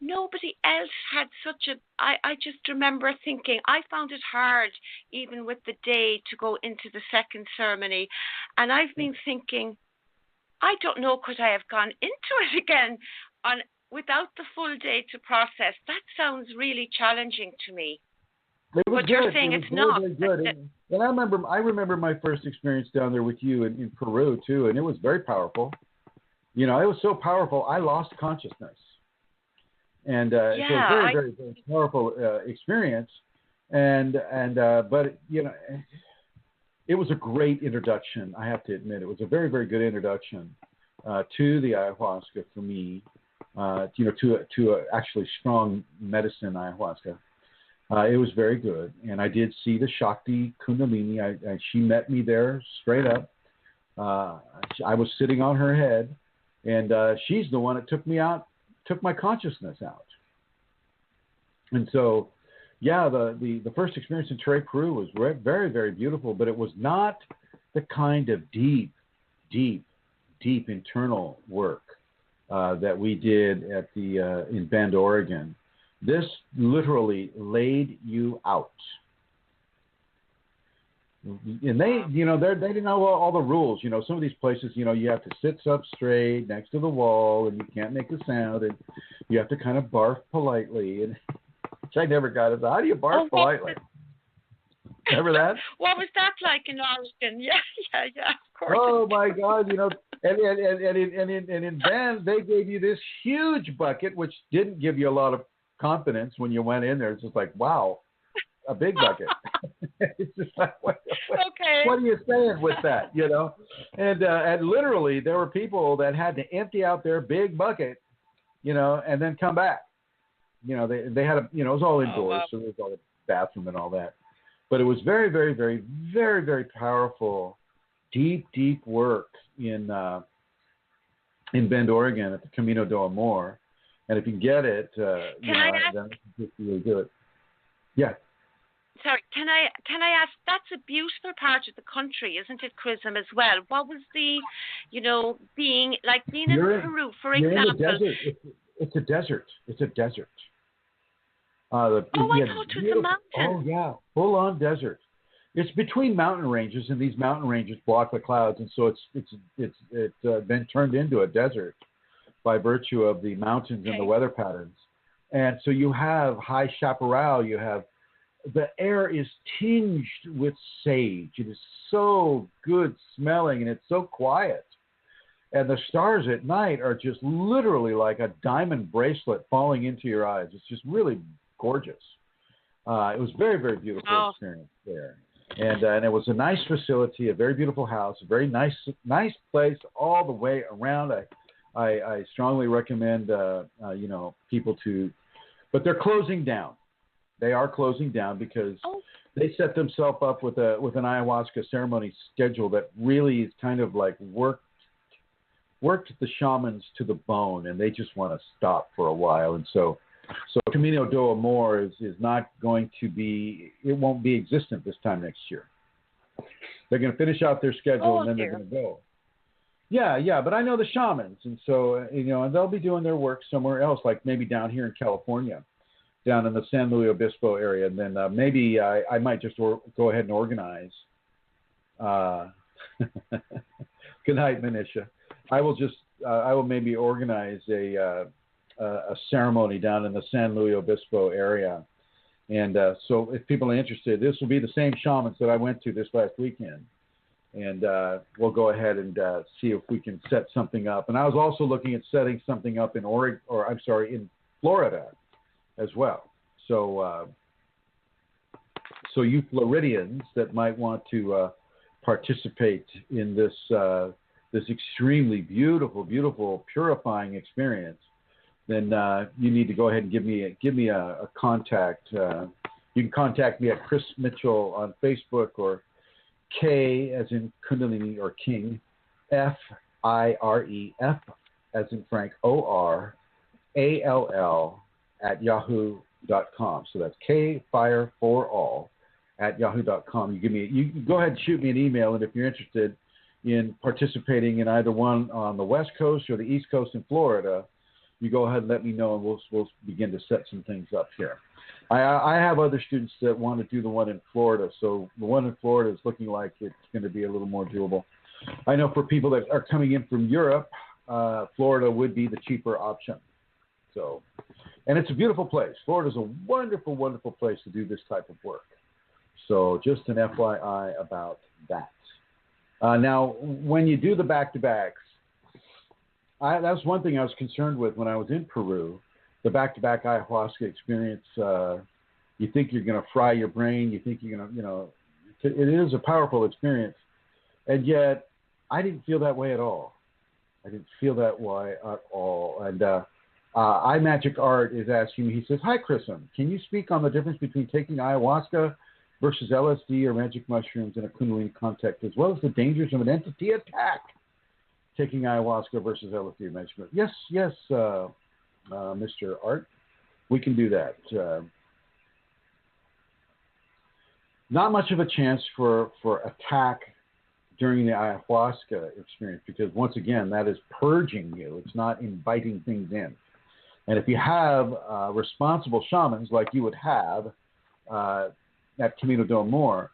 nobody else had such a... I just remember thinking, I found it hard even with the day to go into the second ceremony. And I've been thinking, I don't know, could I have gone into it again without the full day to process? That sounds really challenging to me. But you're saying it's not. Very good. And I remember my first experience down there with you in Peru too, and it was very powerful. You know, it was so powerful, I lost consciousness. And so it was very, very, very powerful experience. But, you know, it was a great introduction, I have to admit. It was a very, very good introduction to the ayahuasca for me, to actually strong medicine ayahuasca. It was very good. And I did see the Shakti Kundalini. She met me there straight up. I was sitting on her head, and she's the one that took me out, took my consciousness out. And so, yeah, the first experience in Peru was very, very beautiful, but it was not the kind of deep internal work that we did at in Bend, Oregon. This literally laid you out. And they didn't know all the rules. You know, some of these places, you know, you have to sit up straight next to the wall, and you can't make a sound, and you have to kind of barf politely. And which I never got. How do you barf politely? Remember that? What was that like in Oregon? Yeah, of course. Oh my God, you know, and in Bend they gave you this huge bucket, which didn't give you a lot of confidence when you went in there. It's just like, wow, a big bucket. It's just like, what are you saying with that, you know? And literally there were people that had to empty out their big bucket, you know, and then come back. You know, they had it was all indoors, so there was all the bathroom and all that. But it was very, very, very, very, very powerful, deep work in Bend, Oregon at the Camino do Amor. And if you get it, then you really do it. Yeah. Sorry, can I ask? That's a beautiful part of the country, isn't it, Chrism, as well? What was the, being in Peru, for example? You're in the desert. It's a desert. It's a desert. I thought it was a mountain. Oh yeah, full on desert. It's between mountain ranges, and these mountain ranges block the clouds, and so it's been turned into a desert by virtue of the mountains and the weather patterns. And so you have high chaparral. You have the air is tinged with sage. It is so good smelling, and it's so quiet. And the stars at night are just literally like a diamond bracelet falling into your eyes. It's just really gorgeous. It was very, very beautiful experience there. And it was a nice facility, a very beautiful house, a very nice place all the way around. I strongly recommend, people to, but they're closing down. They are closing down because they set themselves up with an ayahuasca ceremony schedule that really is kind of like worked the shamans to the bone, and they just want to stop for a while. And so Camino do Amor is not going to be, it won't be existent this time next year. They're going to finish out their schedule and then they're going to go. Yeah, but I know the shamans, and so, and they'll be doing their work somewhere else, like maybe down here in California, down in the San Luis Obispo area, and then maybe I might just go ahead and organize. Good night, Manisha. I will maybe organize a ceremony down in the San Luis Obispo area, and so if people are interested, this will be the same shamans that I went to this last weekend. And we'll go ahead and see if we can set something up. And I was also looking at setting something up in in Florida as well. So you Floridians that might want to participate in this extremely beautiful, purifying experience, then you need to go ahead and give me a contact. You can contact me at Chris Mitchell on Facebook, or K as in Kundalini or King, FIREF, as in Frank, ORALL at yahoo.com. So that's KFIRE4ALL at yahoo.com. You go ahead and shoot me an email, and if you're interested in participating in either one on the West Coast or the East Coast in Florida, you go ahead and let me know, and we'll begin to set some things up here. I have other students that want to do the one in Florida, so the one in Florida is looking like it's going to be a little more doable. I know for people that are coming in from Europe, Florida would be the cheaper option. So, and it's a beautiful place. Florida's a wonderful, wonderful place to do this type of work. So just an FYI about that. Now, when you do the back-to-backs, that was one thing I was concerned with when I was in Peru. The back-to-back ayahuasca experience, you think you're going to fry your brain. You think you're going to, it is a powerful experience. And yet, I didn't feel that way at all. And iMagic Art is asking me, he says, "Hi, Chrism, can you speak on the difference between taking ayahuasca versus LSD or magic mushrooms in a Kundalini context, as well as the dangers of an entity attack taking ayahuasca versus LSD or magic mushrooms?" Yes, Mr. Art, we can do that. Not much of a chance for attack during the ayahuasca experience, because once again, that is purging you. It's not inviting things in. And if you have responsible shamans like you would have at Camino del Amor,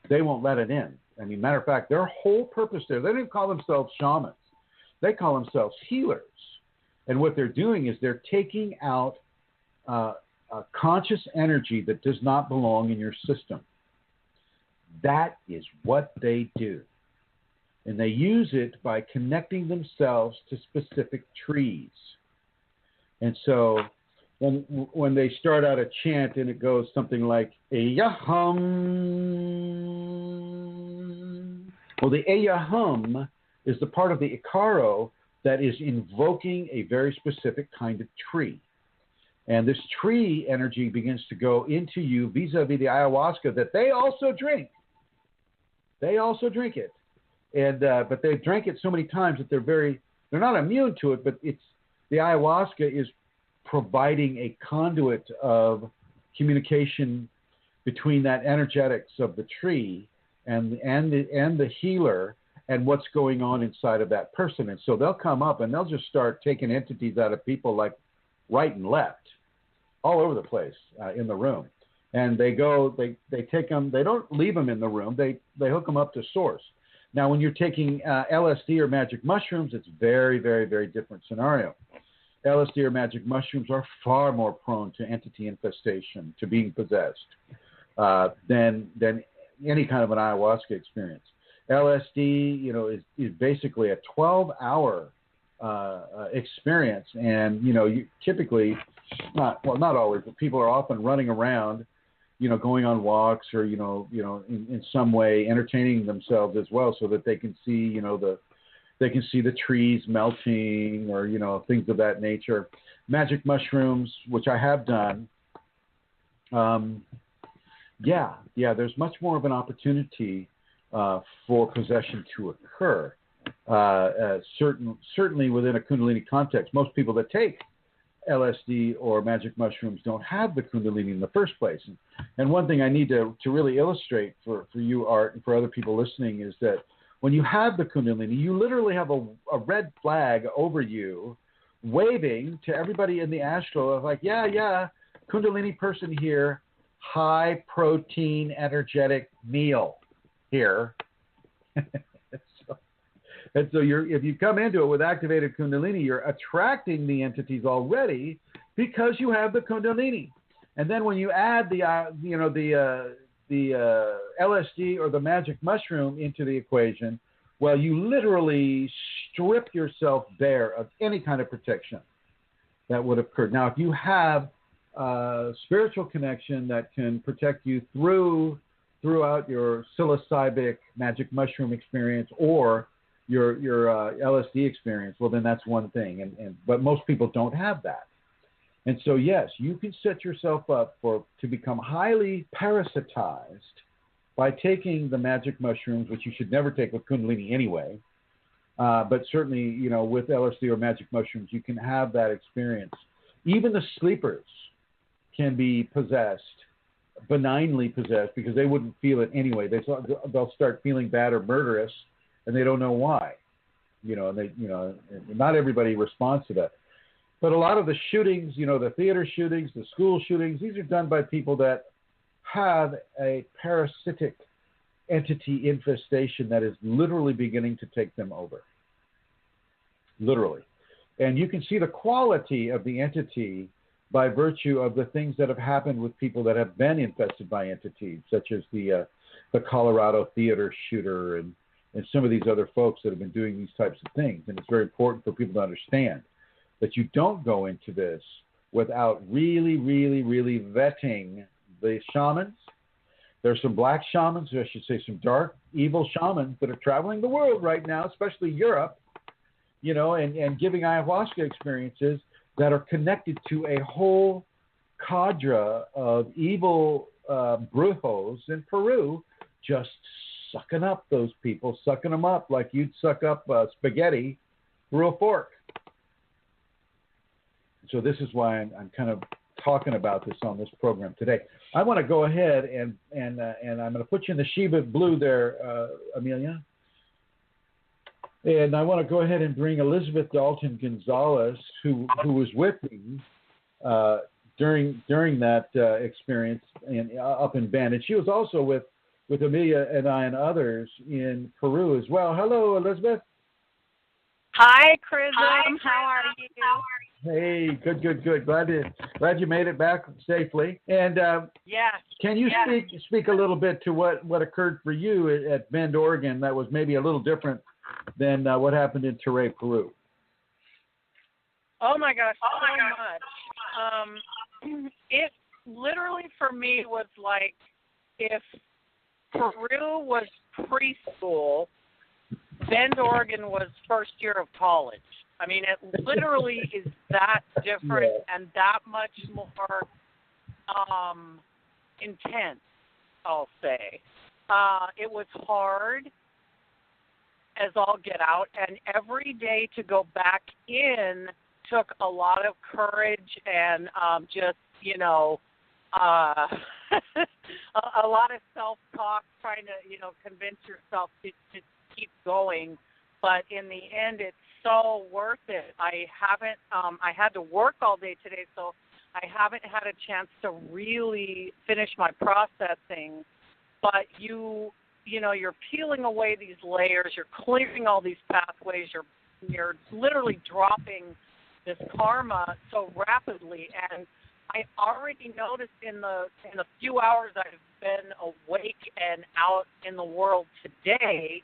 they won't let it in. I mean, matter of fact, their whole purpose there, they don't even call themselves shamans. They call themselves healers. And what they're doing is they're taking out a conscious energy that does not belong in your system. That is what they do. And they use it by connecting themselves to specific trees. And so when they start out a chant and it goes something like, Eyahum. Well, the Eyahum is the part of the Icaro that is invoking a very specific kind of tree. And this tree energy begins to go into you vis-a-vis the ayahuasca that they also drink. They also drink it. And but they've drank it so many times that they're not immune to it, but the ayahuasca is providing a conduit of communication between that energetics of the tree and the healer and what's going on inside of that person. And so they'll come up and they'll just start taking entities out of people like right and left, all over the place in the room. And they take them, they don't leave them in the room, they hook them up to source. Now, when you're taking LSD or magic mushrooms, it's very, very, very different scenario. LSD or magic mushrooms are far more prone to entity infestation, to being possessed, than any kind of an ayahuasca experience. LSD, is basically a 12-hour experience, and you typically, not always, but people are often running around, going on walks or in some way entertaining themselves as well, so that they can see the trees melting or things of that nature. Magic mushrooms, which I have done, there's much more of an opportunity for possession to occur. Certainly within a Kundalini context, most people that take LSD or magic mushrooms don't have the Kundalini in the first place. And one thing I need to really illustrate for you, Art, and for other people listening is that when you have the Kundalini, you literally have a red flag over you waving to everybody in the ashram of like, yeah, Kundalini person here, high protein energetic meal here. And so if you come into it with activated Kundalini, you're attracting the entities already because you have the Kundalini. And then when you add the LSD or the magic mushroom into the equation, well, you literally strip yourself bare of any kind of protection that would have occurred. Now, if you have a spiritual connection that can protect you throughout your psilocybic magic mushroom experience or your LSD experience, well, then that's one thing. But most people don't have that. And so, yes, you can set yourself up to become highly parasitized by taking the magic mushrooms, which you should never take with Kundalini anyway. But certainly, you know, with LSD or magic mushrooms, you can have that experience. Even the sleepers can be possessed, benignly possessed, because they wouldn't feel it anyway. They'll start feeling bad or murderous, and they don't know why. You know, and not everybody responds to that. But a lot of the shootings, you know, the theater shootings, the school shootings, these are done by people that have a parasitic entity infestation that is literally beginning to take them over. Literally. And you can see the quality of the entity by virtue of the things that have happened with people that have been infested by entities, such as the Colorado theater shooter and some of these other folks that have been doing these types of things. And it's very important for people to understand that you don't go into this without really, really, really vetting the shamans. There's some black shamans, or I should say some dark, evil shamans that are traveling the world right now, especially Europe, you know, and giving ayahuasca experiences that are connected to a whole cadre of evil brujos in Peru, just sucking up those people, sucking them up like you'd suck up spaghetti through a fork. So this is why I'm kind of talking about this on this program today. I want to go ahead and I'm going to put you in the Shiva blue there, Amelia. And I want to go ahead and bring Elizabeth Dalton Gonzalez, who was with me during that experience up in Bend. And she was also with Amelia and I and others in Peru as well. Hello, Elizabeth. Hi, Chrism. How are you? Hey, good. Glad you made it back safely. And yes. Can you speak a little bit to what occurred for you at Bend, Oregon, that was maybe a little different than what happened in Ture, Peru? Oh my gosh, so much. It literally for me was like if Peru was preschool, Bend, Oregon was first year of college. I mean, it literally is that different and that much more intense, I'll say. It was hard as all get out, and every day to go back in took a lot of courage and just, you know, a lot of self-talk, trying to, you know, convince yourself to keep going. But in the end, it's so worth it. I had to work all day today, so I haven't had a chance to really finish my processing. But you know, you're peeling away these layers, you're clearing all these pathways, you're literally dropping this karma so rapidly. And I already noticed in the few hours I've been awake and out in the world today,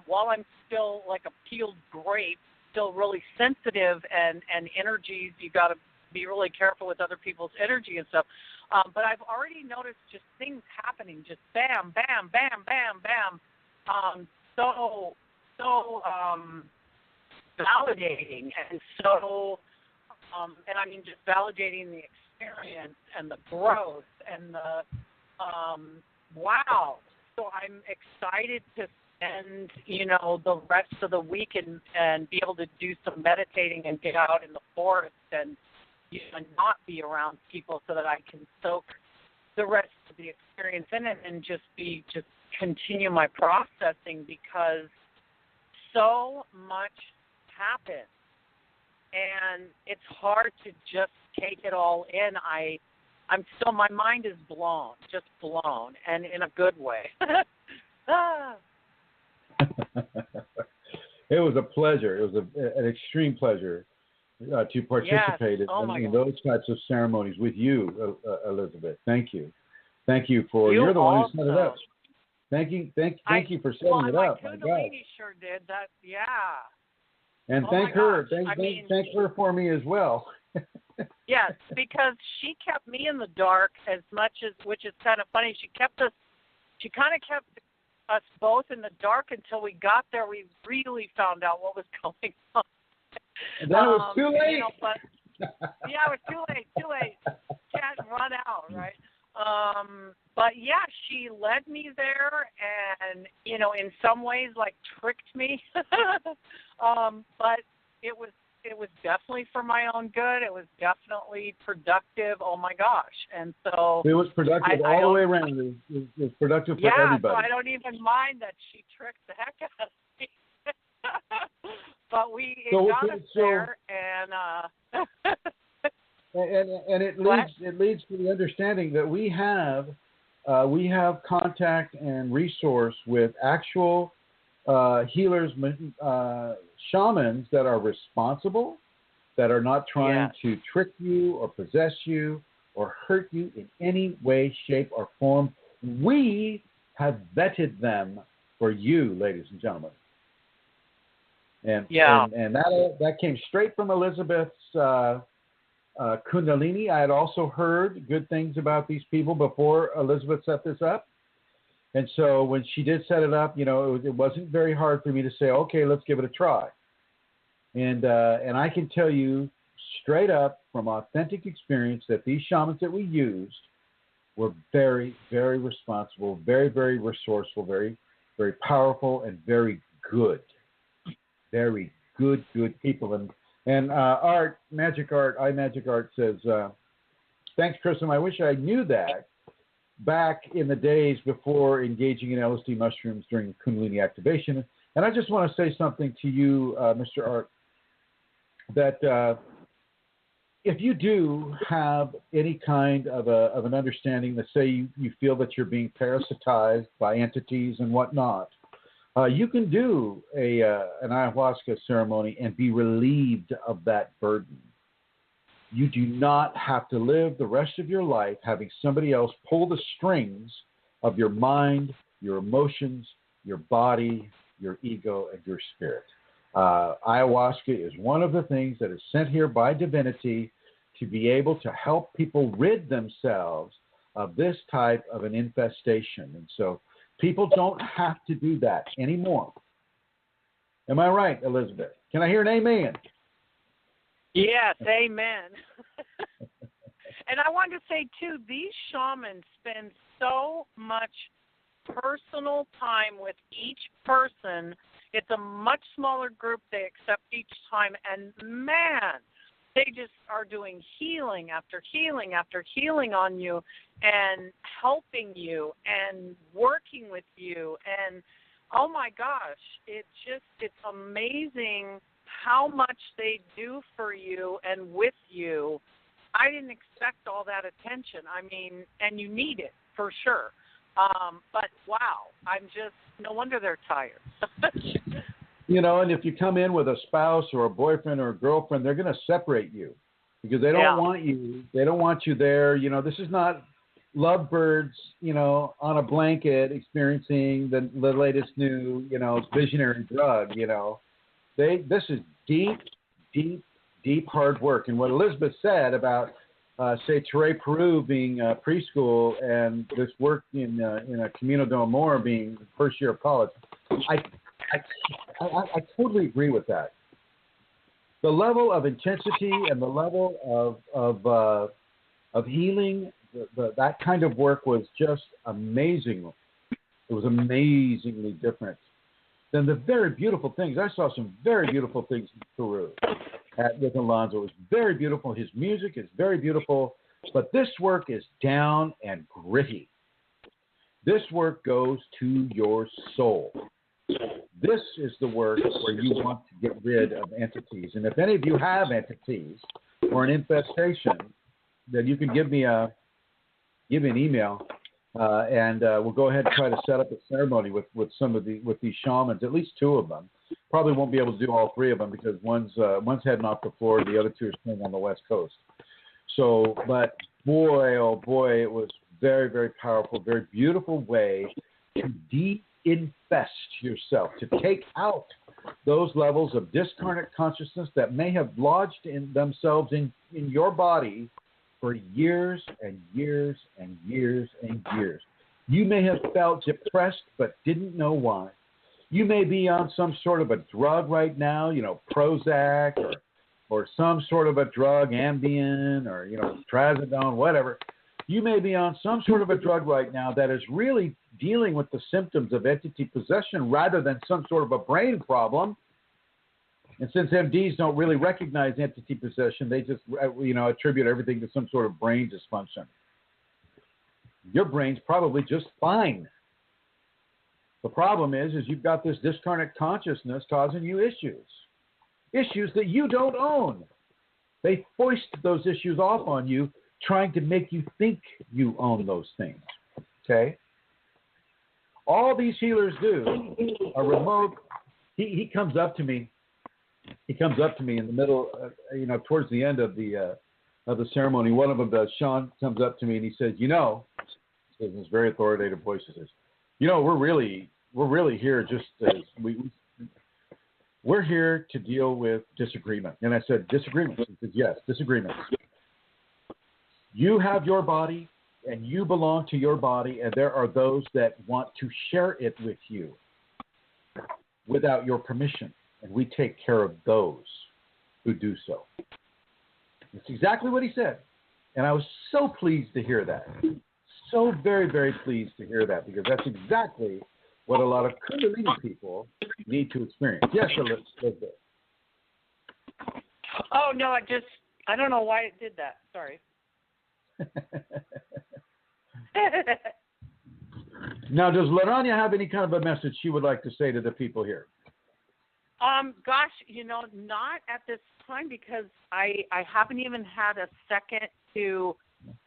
while I'm still like a peeled grape, still really sensitive and energies, you got to be really careful with other people's energy and stuff. But I've already noticed just things happening, just bam, bam, bam, bam, bam. So validating and so, and I mean just validating the experience and the growth and the, wow. So I'm excited to spend, you know, the rest of the week and be able to do some meditating and get out in the forest and, you know, not be around people so that I can soak the rest of the experience in it and just continue my processing, because so much happens and it's hard to just take it all in. I'm still, my mind is blown, just blown, and in a good way. It was a pleasure. It was an extreme pleasure to participate in those types of ceremonies with you, Elizabeth. Thank you. Thank you for, you're the one who set it up. Thank you for setting it up. Kunalini sure did that, yeah. And thank her. Thank her for me as well. Yes, because she kept me in the dark as much as, which is kind of funny. She kind of kept us both in the dark until we got there. We really found out what was going on. And then it was too late. You know, but, yeah, it was too late. Can't run out, right? But yeah, she led me there, and in some ways like tricked me. But it was definitely for my own good. It was definitely productive. Oh my gosh. And so it was productive all the way around. It was productive for everybody. So I don't even mind that she tricked the heck out of me. But it got us there, and it leads to the understanding that we have contact and resource with actual healers, shamans that are responsible, that are not trying to trick you or possess you or hurt you in any way, shape, or form. We have vetted them for you, ladies and gentlemen. And that came straight from Elizabeth's Kundalini. I had also heard good things about these people before Elizabeth set this up. And so when she did set it up, it wasn't very hard for me to say, okay, let's give it a try. And I can tell you straight up from authentic experience that these shamans that we used were very, very responsible, very, very resourceful, very, very powerful, and very good. Very good people. And Magic Art says, thanks, Chrism. I wish I knew that back in the days before engaging in LSD mushrooms during Kundalini activation. And I just want to say something to you, Mr. Art, that if you do have any kind of an understanding that say you feel that you're being parasitized by entities and whatnot, you can do an ayahuasca ceremony and be relieved of that burden. You do not have to live the rest of your life having somebody else pull the strings of your mind, your emotions, your body, your ego, and your spirit. Ayahuasca is one of the things that is sent here by divinity to be able to help people rid themselves of this type of an infestation. And so people don't have to do that anymore. Am I right, Elizabeth? Can I hear an amen? Yes, amen. And I wanted to say, too, these shamans spend so much personal time with each person. It's a much smaller group they accept each time. And, man, they just are doing healing after healing after healing on you and helping you and working with you. And, oh, my gosh, it's amazing how much they do for you and with you. I didn't expect all that attention. I mean, and you need it for sure. But, wow, no wonder they're tired. And if you come in with a spouse or a boyfriend or a girlfriend, they're going to separate you because they don't want you. They don't want you there. This is not lovebirds, on a blanket experiencing the latest new, visionary drug, This is deep hard work. And what Elizabeth said about, say, Tere, Peru being preschool and this work in a Camino del Amor being first year of college, I totally agree with that. The level of intensity and the level of healing, that kind of work was just amazing. It was amazingly different than the very beautiful things. I saw some very beautiful things in Peru with Alonzo. It was very beautiful. His music is very beautiful, but this work is down and gritty. This work goes to your soul. This is the work where you want to get rid of entities. And if any of you have entities or an infestation, then you can give me an email. And we'll go ahead and try to set up a ceremony with these shamans, at least two of them. Probably won't be able to do all three of them because one's heading off to Florida, the other two are staying on the West Coast. So, but boy, oh boy, it was very, very powerful, very beautiful way to de-infest yourself, to take out those levels of discarnate consciousness that may have lodged in themselves in your body for years and years and years and years. You may have felt depressed but didn't know why. You may be on some sort of a drug right now, Prozac or some sort of a drug, Ambien or, Trazodone, whatever. You may be on some sort of a drug right now that is really dealing with the symptoms of entity possession rather than some sort of a brain problem. And since MDs don't really recognize entity possession, they just, attribute everything to some sort of brain dysfunction. Your brain's probably just fine. The problem is you've got this discarnate consciousness causing you issues that you don't own. They foist those issues off on you, trying to make you think you own those things. Okay? All these healers do are remote. He comes up to me. He comes up to me in the middle, towards the end of the ceremony. One of them does. Sean comes up to me and he says, in this very authoritative voice, he says, we're really here just as we're here to deal with disagreement. And I said, disagreements? He says, yes, disagreements. You have your body and you belong to your body, and there are those that want to share it with you without your permission. And we take care of those who do so. That's exactly what he said. And I was so pleased to hear that. So very, very pleased to hear that, because that's exactly what a lot of Kundalini people need to experience. Yes, Elizabeth. Oh, no, I don't know why it did that. Sorry. Now, does Laranya have any kind of a message she would like to say to the people here? Gosh, not at this time, because I haven't even had a second to.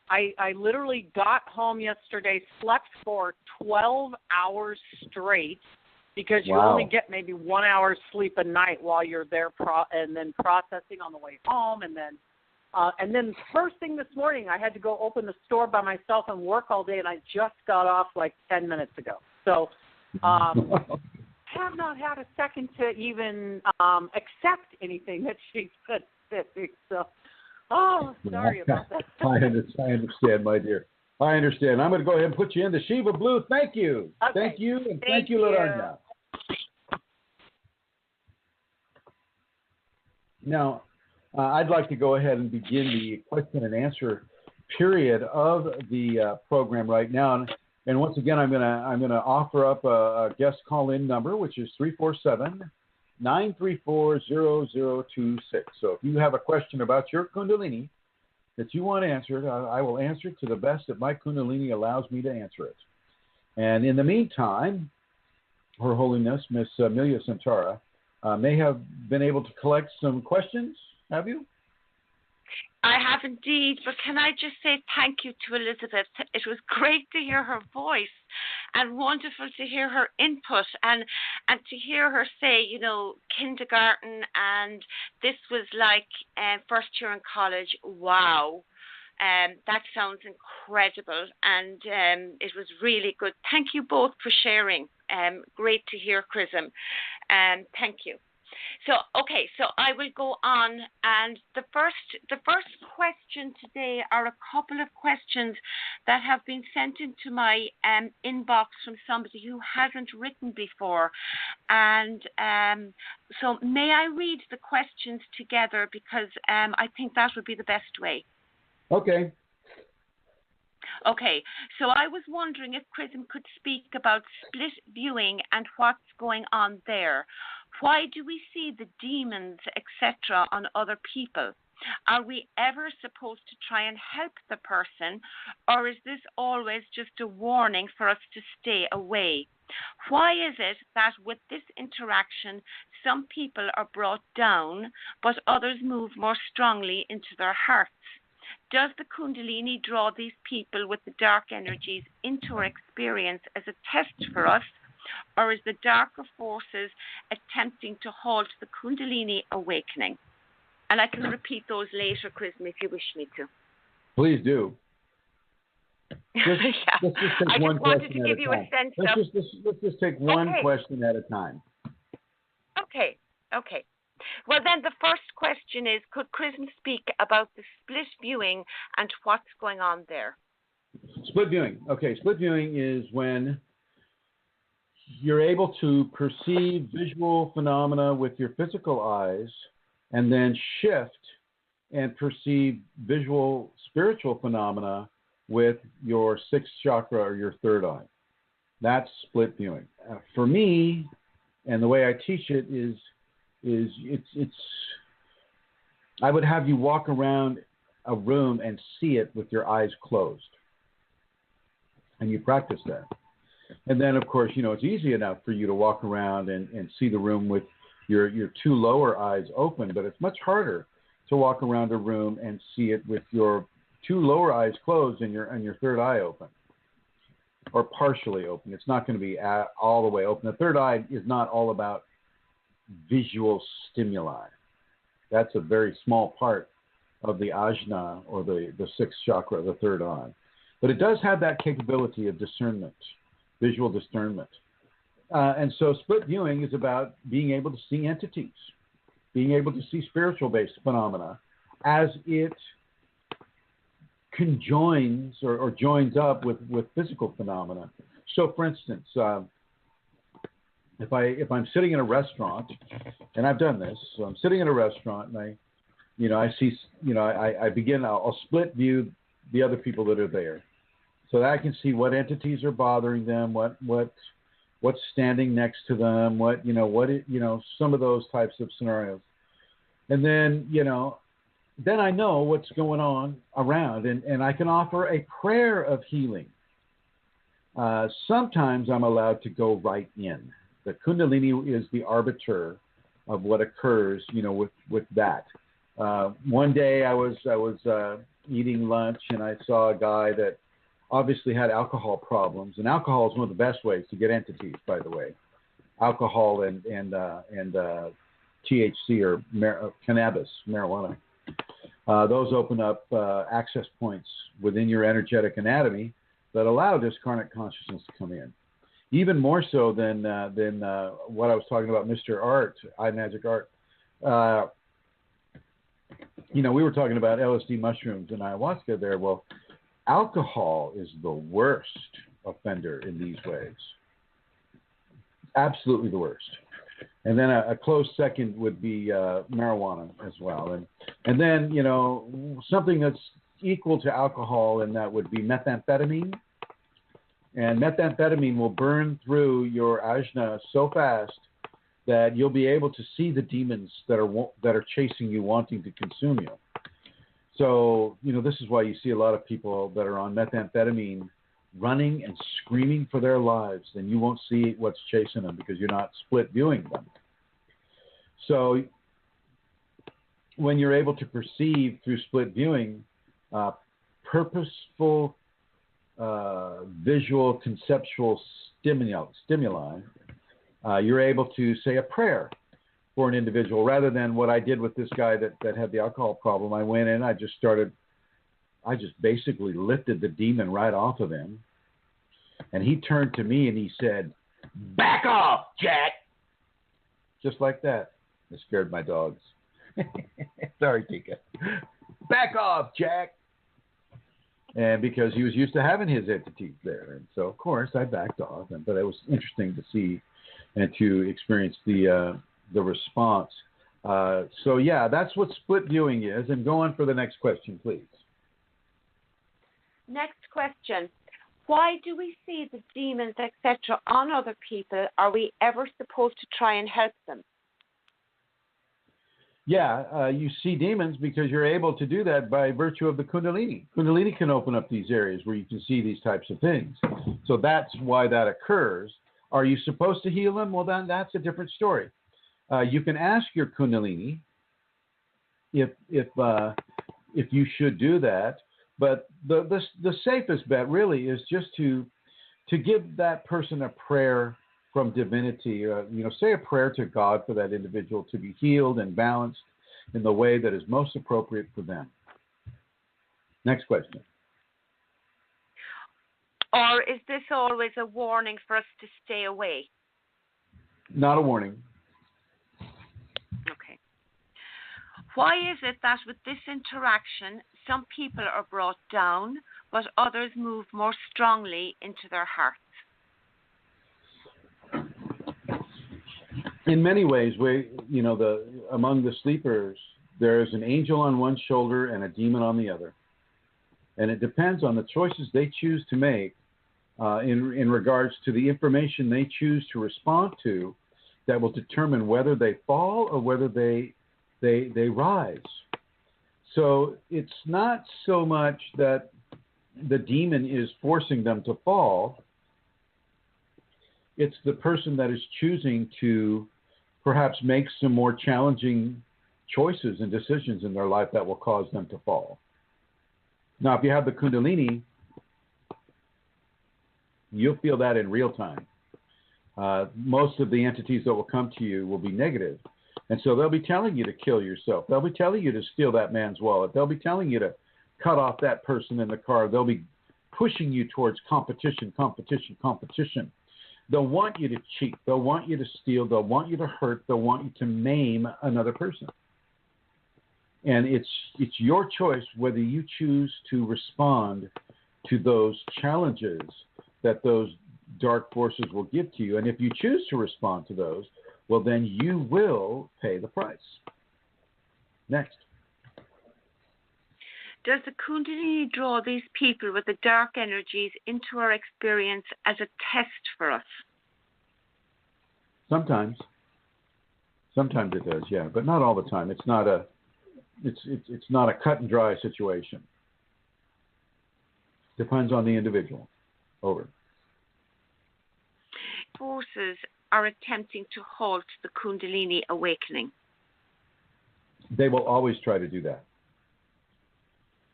I literally got home yesterday, slept for 12 hours straight, because you only get maybe 1 hour sleep a night while you're there, and then processing on the way home, and then first thing this morning I had to go open the store by myself and work all day, and I just got off like 10 minutes ago. So have not had a second to even accept anything that she said. So, sorry about that. I understand, my dear. I understand. I'm going to go ahead and put you in the Shiva Blue. Thank you. Okay. Thank you, and thank you, Laranya. Now, I'd like to go ahead and begin the question and answer period of the program right now. And once again, I'm gonna offer up a guest call-in number, which is 347-934-0026. So if you have a question about your Kundalini that you want answered, I will answer it to the best that my Kundalini allows me to answer it. And in the meantime, Her Holiness, Miss Amelia Santara, may have been able to collect some questions. Have you? I have indeed, but can I just say thank you to Elizabeth. It was great to hear her voice and wonderful to hear her input and to hear her say, kindergarten, and this was like first year in college. Wow. That sounds incredible, and it was really good. Thank you both for sharing. Great to hear, Chrism. Thank you. So I will go on, and the first question today are a couple of questions that have been sent into my inbox from somebody who hasn't written before, and so may I read the questions together, because I think that would be the best way. Okay. Okay, so I was wondering if Chrism could speak about split viewing and what's going on there. Why do we see the demons, etc., on other people? Are we ever supposed to try and help the person, or is this always just a warning for us to stay away? Why is it that with this interaction, some people are brought down, but others move more strongly into their hearts? Does the Kundalini draw these people with the dark energies into our experience as a test for us, or is the darker forces attempting to halt the Kundalini awakening? And I can repeat those later, Chrism, if you wish me to. Please do. Let's just take one question at a time. Let's just take one question at a time. Okay. Well, then the first question is, could Chrism speak about the split viewing and what's going on there? Split viewing. Okay, split viewing is when you're able to perceive visual phenomena with your physical eyes and then shift and perceive visual spiritual phenomena with your sixth chakra or your third eye. That's split viewing. For me, and the way I teach it is it's I would have you walk around a room and see it with your eyes closed. And you practice that. And then, of course, it's easy enough for you to walk around and see the room with your two lower eyes open, but it's much harder to walk around a room and see it with your two lower eyes closed and your third eye open, or partially open. It's not going to be all the way open. The third eye is not all about visual stimuli. That's a very small part of the ajna, or the sixth chakra, the third eye. But it does have that capability of discernment, visual discernment. And so split viewing is about being able to see entities, being able to see spiritual-based phenomena as it conjoins or joins up with physical phenomena. So, for instance, if I'm sitting in a restaurant, and I've done this, so I'm sitting in a restaurant and I see, I'll split view the other people that are there, so that I can see what entities are bothering them, what's standing next to them, some of those types of scenarios, and then then I know what's going on around, and I can offer a prayer of healing. Sometimes I'm allowed to go right in. The Kundalini is the arbiter of what occurs, with that. One day I was eating lunch, and I saw a guy that obviously had alcohol problems, and alcohol is one of the best ways to get entities, by the way. Alcohol and THC, or cannabis, marijuana. Those open up access points within your energetic anatomy that allow discarnate consciousness to come in. Even more so than what I was talking about, Mr. Art, iMagic Art. We were talking about LSD mushrooms and ayahuasca there. Well, alcohol is the worst offender in these ways. Absolutely the worst. And then a close second would be marijuana as well. And then, something that's equal to alcohol, and that would be methamphetamine. And methamphetamine will burn through your ajna so fast that you'll be able to see the demons that are chasing you, wanting to consume you. So, this is why you see a lot of people that are on methamphetamine running and screaming for their lives, and you won't see what's chasing them because you're not split viewing them. So when you're able to perceive through split viewing purposeful visual conceptual stimuli, you're able to say a prayer for an individual, rather than what I did with this guy that had the alcohol problem. I went in, I just basically lifted the demon right off of him. And he turned to me and he said, "Back off, Jack." Just like that. It scared my dogs. Sorry, Tika. "Back off, Jack." And because he was used to having his entities there. And so, of course, I backed off. But it was interesting to see and to experience the response. So, yeah, that's what split viewing is. And go on for the next question, please. Next question. Why do we see the demons, etc., on other people? Are we ever supposed to try and help them? Yeah, you see demons because you're able to do that by virtue of the Kundalini. Kundalini can open up these areas where you can see these types of things. So that's why that occurs. Are you supposed to heal them? Well, then that's a different story. You can ask your Kundalini if you should do that. But the safest bet really is just to give that person a prayer from divinity. Say a prayer to God for that individual to be healed and balanced in the way that is most appropriate for them. Next question. Or is this always a warning for us to stay away? Not a warning. Okay. Why is it that with this interaction, some people are brought down, but others move more strongly into their hearts? In many ways, among the sleepers, there is an angel on one shoulder and a demon on the other. And it depends on the choices they choose to make in regards to the information they choose to respond to that will determine whether they fall or whether they rise. So it's not so much that the demon is forcing them to fall. It's the person that is choosing to perhaps make some more challenging choices and decisions in their life that will cause them to fall. Now, if you have the Kundalini, you'll feel that in real time. Most of the entities that will come to you will be negative. And so they'll be telling you to kill yourself. They'll be telling you to steal that man's wallet. They'll be telling you to cut off that person in the car. They'll be pushing you towards competition. They'll want you to cheat. They'll want you to steal. They'll want you to hurt. They'll want you to maim another person. And it's your choice whether you choose to respond to those challenges that those dark forces will give to you. And if you choose to respond to those, well, then you will pay the price. Next. Does the Kundalini draw these people with the dark energies into our experience as a test for us? Sometimes it does, yeah, but not all the time. It's not a cut and dry situation. Depends on the individual. Over. Forces are attempting to halt the Kundalini awakening. They will always try to do that.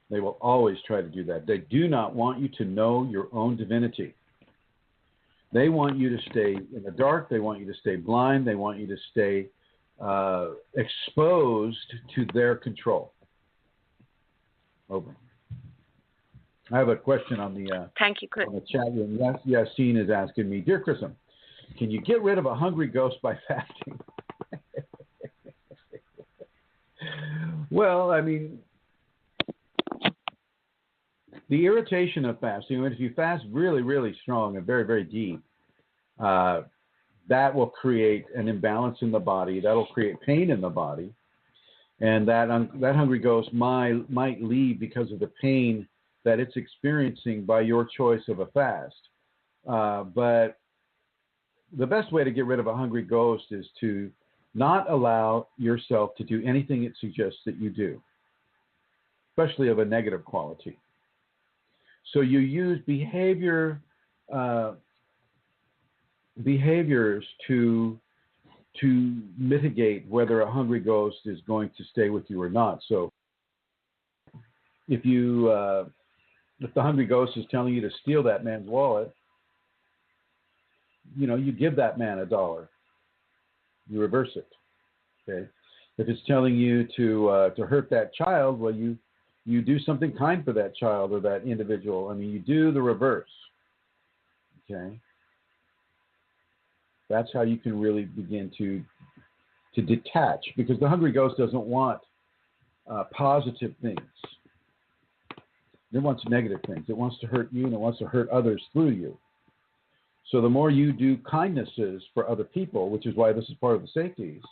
They will always try to do that. They do not want you to know your own divinity. They want you to stay in the dark. They want you to stay blind. They want you to stay exposed to their control. Over. I have a question on the Thank you, Chris. on the chat room. Yassine is asking me, Dear Chrism, can you get rid of a hungry ghost by fasting? Well, I mean, the irritation of fasting, if you fast really, really strong and very, very deep, that will create an imbalance in the body. That will create pain in the body. And that hungry ghost might leave because of the pain that it's experiencing by your choice of a fast. But the best way to get rid of a hungry ghost is to not allow yourself to do anything it suggests that you do, especially of a negative quality. So you use behaviors to mitigate whether a hungry ghost is going to stay with you or not. So if the hungry ghost is telling you to steal that man's wallet, you give that man $1. You reverse it. Okay. If it's telling you to hurt that child, well, you do something kind for that child or that individual. I mean, you do the reverse. Okay. That's how you can really begin to detach, because the hungry ghost doesn't want positive things. It wants negative things. It wants to hurt you, and it wants to hurt others through you. So the more you do kindnesses for other people, which is why this is part of the safeties,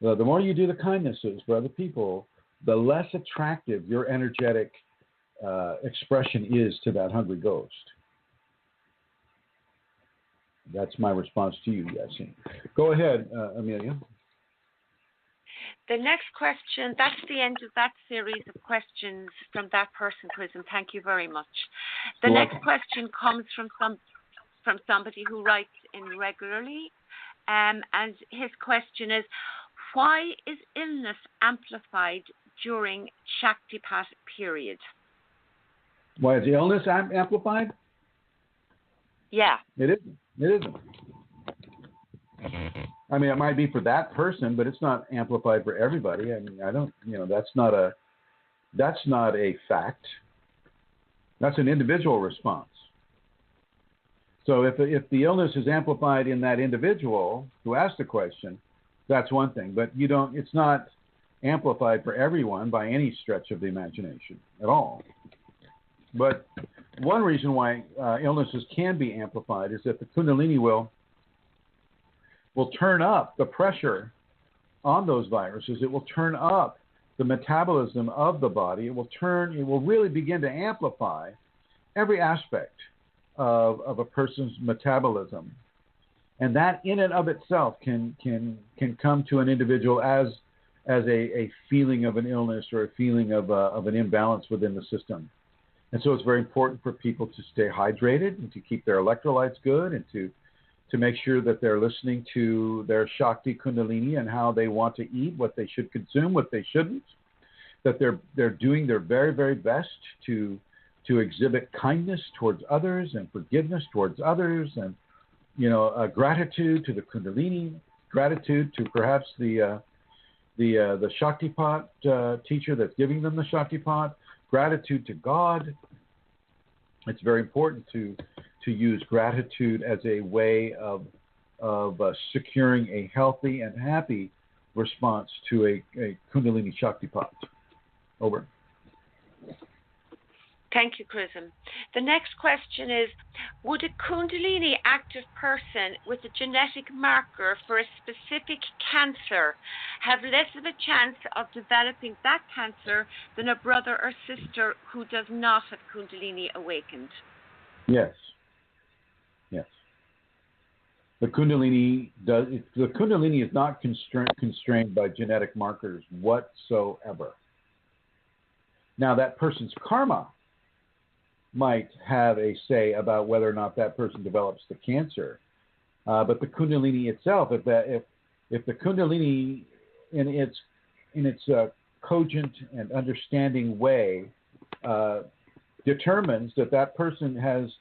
the more you do the kindnesses for other people, the less attractive your energetic expression is to that hungry ghost. That's my response to you, Yassine. Go ahead, Amelia. The next question, that's the end of that series of questions from that person, Chrism. Thank you very much. The next question comes from somebody who writes in regularly, and his question is, why is illness amplified during Shaktipat period? Why is the illness amplified? Yeah. It isn't. It isn't. I mean, it might be for that person, but it's not amplified for everybody. I mean, that's not a fact. That's an individual response. So if the illness is amplified in that individual who asked the question, that's one thing. But it's not amplified for everyone by any stretch of the imagination at all. But one reason why illnesses can be amplified is that the Kundalini will turn up the pressure on those viruses. It will turn up the metabolism of the body. It will really begin to amplify every aspect of a person's metabolism. And that in and of itself can come to an individual as a feeling of an illness or a feeling of an imbalance within the system. And so it's very important for people to stay hydrated and to keep their electrolytes good and to make sure that they're listening to their Shakti Kundalini and how they want to eat, what they should consume, what they shouldn't, that they're doing their very, very best to exhibit kindness towards others and forgiveness towards others and, gratitude to the Kundalini, gratitude to perhaps the Shaktipat teacher that's giving them the Shaktipat, gratitude to God. It's very important to use gratitude as a way of securing a healthy and happy response to a Kundalini Shaktipat. Over. Thank you, Chrism. The next question is, would a Kundalini active person with a genetic marker for a specific cancer have less of a chance of developing that cancer than a brother or sister who does not have Kundalini awakened? Yes. Yes. The Kundalini is not constrained by genetic markers whatsoever. Now, that person's karma might have a say about whether or not that person develops the cancer, but the Kundalini itself, if the Kundalini in its cogent and understanding way determines that person has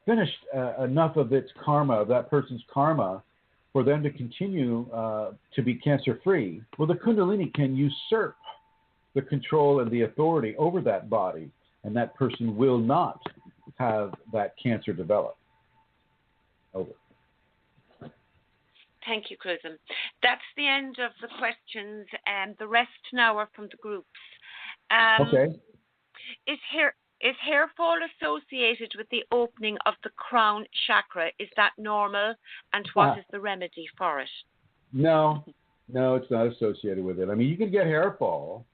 finished enough of its karma, of that person's karma, for them to continue to be cancer-free, well, the Kundalini can usurp the control and the authority over that body, and that person will not have that cancer develop. Over. Thank you, Chrism. That's the end of the questions, and the rest now are from the groups. Okay. Is hair fall associated with the opening of the crown chakra? Is that normal? And what is the remedy for it? No, it's not associated with it. I mean, you can get hair fall,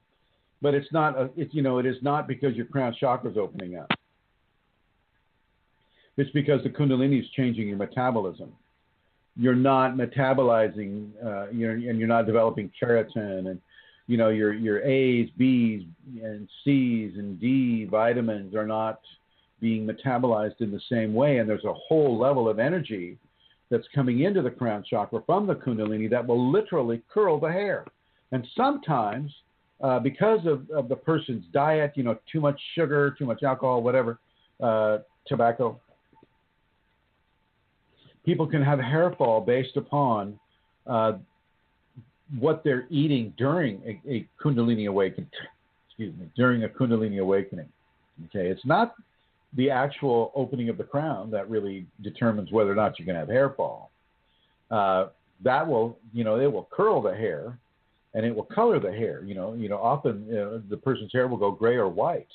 but it is not because your crown chakra is opening up. It's because the Kundalini is changing your metabolism. You're not metabolizing, and you're not developing keratin, and your A's, B's, and C's and D vitamins are not being metabolized in the same way. And there's a whole level of energy that's coming into the crown chakra from the Kundalini that will literally curl the hair. And sometimes, because of the person's diet, too much sugar, too much alcohol, whatever, tobacco, people can have hair fall based upon what they're eating during a Kundalini awakening. During a Kundalini awakening. Okay, it's not the actual opening of the crown that really determines whether or not you're going to have hair fall. That will, it will curl the hair, and it will color the hair. Often the person's hair will go gray or white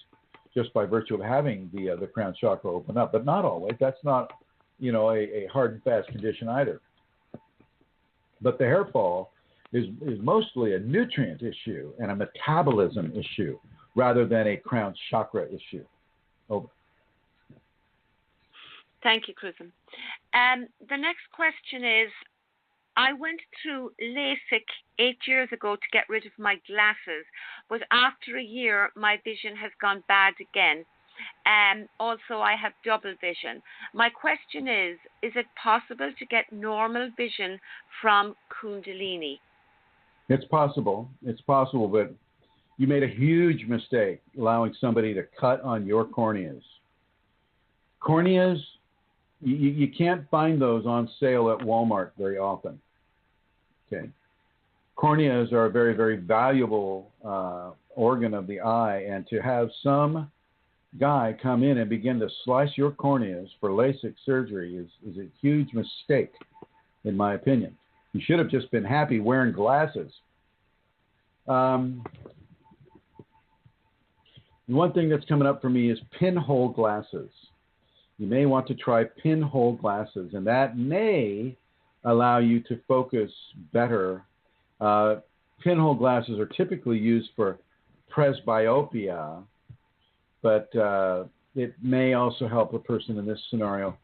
just by virtue of having the crown chakra open up, but not always. That's not, a hard and fast condition either. But the hair fall is mostly a nutrient issue and a metabolism issue rather than a crown chakra issue. Over. Thank you, Chrism. The next question is, I went through LASIK 8 years ago to get rid of my glasses, but after a year, my vision has gone bad again. Also, I have double vision. My question is it possible to get normal vision from Kundalini? It's possible, but you made a huge mistake allowing somebody to cut on your corneas. Corneas, you can't find those on sale at Walmart very often. Okay, corneas are a very, very valuable organ of the eye, and to have some guy come in and begin to slice your corneas for LASIK surgery is a huge mistake, in my opinion. You should have just been happy wearing glasses. One thing that's coming up for me is pinhole glasses. You may want to try pinhole glasses, and that may allow you to focus better Pinhole glasses are typically used for presbyopia, but it may also help a person in this scenario.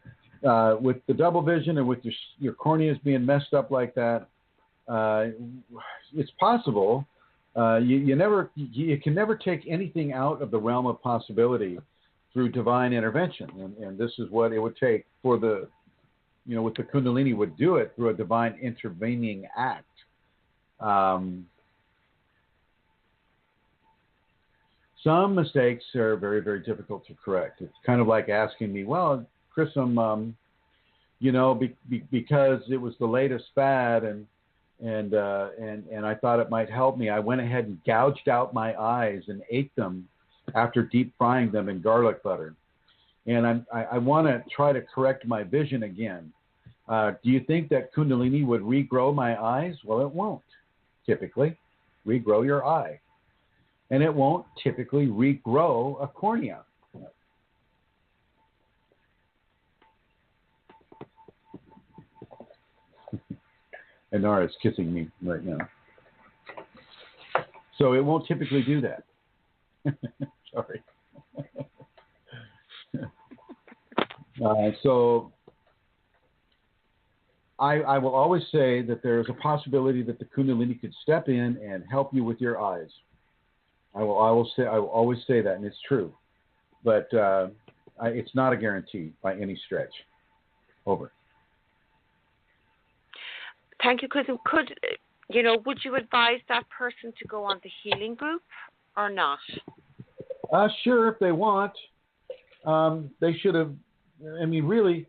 With the double vision and with your corneas being messed up like that, it's possible. You can never take anything out of the realm of possibility through divine intervention, and this is what it would take for the, with the Kundalini would do it through a divine intervening act. Some mistakes are very, very difficult to correct. It's kind of like asking me, well, Chrism, because it was the latest fad and I thought it might help me, I went ahead and gouged out my eyes and ate them after deep frying them in garlic butter. And I want to try to correct my vision again. Do you think that Kundalini would regrow my eyes? Well, it won't typically regrow your eye. And it won't typically regrow a cornea. And Nara's kissing me right now. So it won't typically do that. Sorry. So I will always say that there is a possibility that the Kundalini could step in and help you with your eyes. I will always say that, and it's true. But it's not a guarantee by any stretch. Over. Thank you, Chrism. Would you advise that person to go on the healing group or not? Sure, if they want. They should have. I mean, really,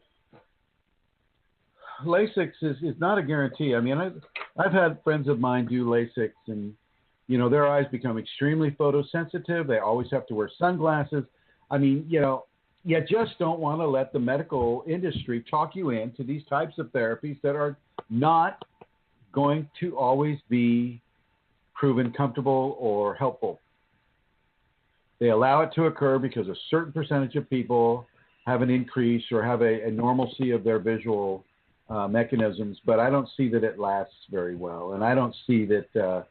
LASIK is not a guarantee. I mean, I've had friends of mine do LASIK, and their eyes become extremely photosensitive. They always have to wear sunglasses. I mean, you just don't want to let the medical industry talk you into these types of therapies that are not going to always be proven comfortable or helpful. They allow it to occur because a certain percentage of people have an increase or have a normalcy of their visual mechanisms, but I don't see that it lasts very well. And I don't see that,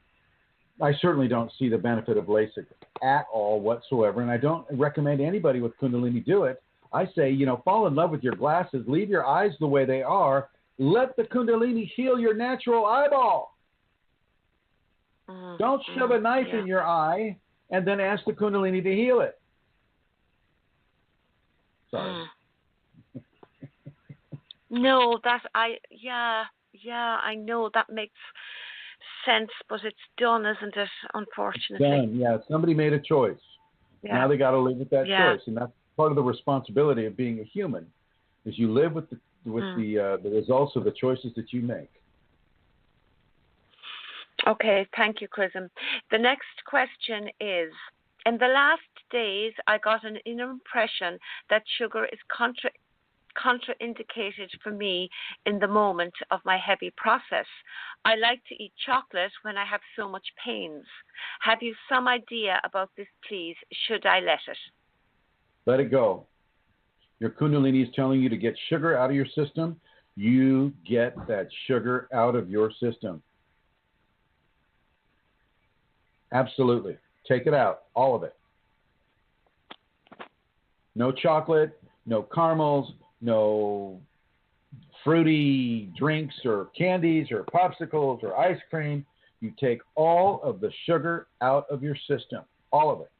I certainly don't see the benefit of LASIK at all whatsoever. And I don't recommend anybody with Kundalini do it. I say, fall in love with your glasses, leave your eyes the way they are, let the Kundalini heal your natural eyeball. Don't shove a knife in your eye and then ask the Kundalini to heal it. Sorry. No, I know that makes sense, but it's done, isn't it? Unfortunately. Done. Yeah, somebody made a choice. Yeah. Now they got to live with that choice, and that's part of the responsibility of being a human, is you live with the results of the choices that you make. Okay, thank you, Chrism. The next question is, in the last days, I got an inner impression that sugar is contraindicated for me in the moment of my heavy process. I like to eat chocolate when I have so much pains. Have you some idea about this, please? Should I let it? Let it go. Your Kundalini is telling you to get sugar out of your system. You get that sugar out of your system. Absolutely. Take it out, all of it. No chocolate, no caramels, no fruity drinks or candies or popsicles or ice cream. You take all of the sugar out of your system, all of it.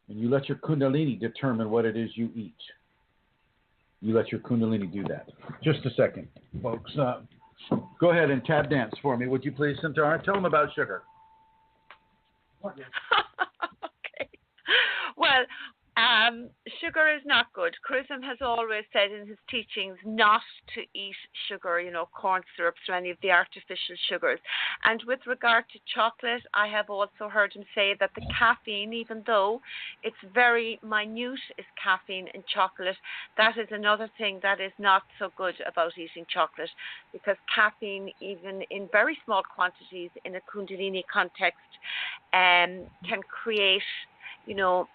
And you let your Kundalini determine what it is you eat. You let your Kundalini do that. Just a second, folks. Go ahead and tap dance for me, would you please, Centaur? Tell them about sugar. Okay. Well, sugar is not good. Chrism has always said in his teachings not to eat sugar, corn syrups or any of the artificial sugars. And with regard to chocolate, I have also heard him say that the caffeine, even though it's very minute, is caffeine in chocolate, that is another thing that is not so good about eating chocolate, because caffeine, even in very small quantities in a Kundalini context, can create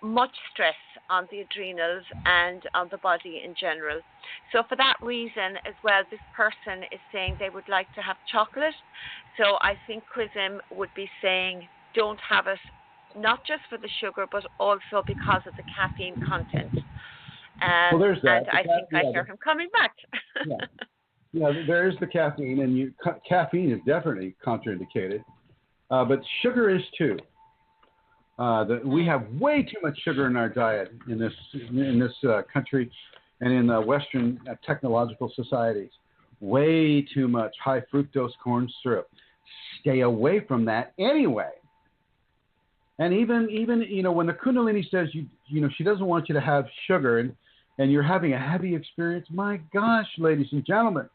much stress on the adrenals and on the body in general. So for that reason as well, this person is saying they would like to have chocolate. So I think Chrism would be saying don't have it, not just for the sugar, but also because of the caffeine content. Well, there's that. And I think I hear him coming back. There's the caffeine, and caffeine is definitely contraindicated. But sugar is too. We have way too much sugar in our diet in this country and in Western technological societies. Way too much high fructose corn syrup. Stay away from that anyway. And even when the Kundalini says she doesn't want you to have sugar and you're having a heavy experience, my gosh, ladies and gentlemen,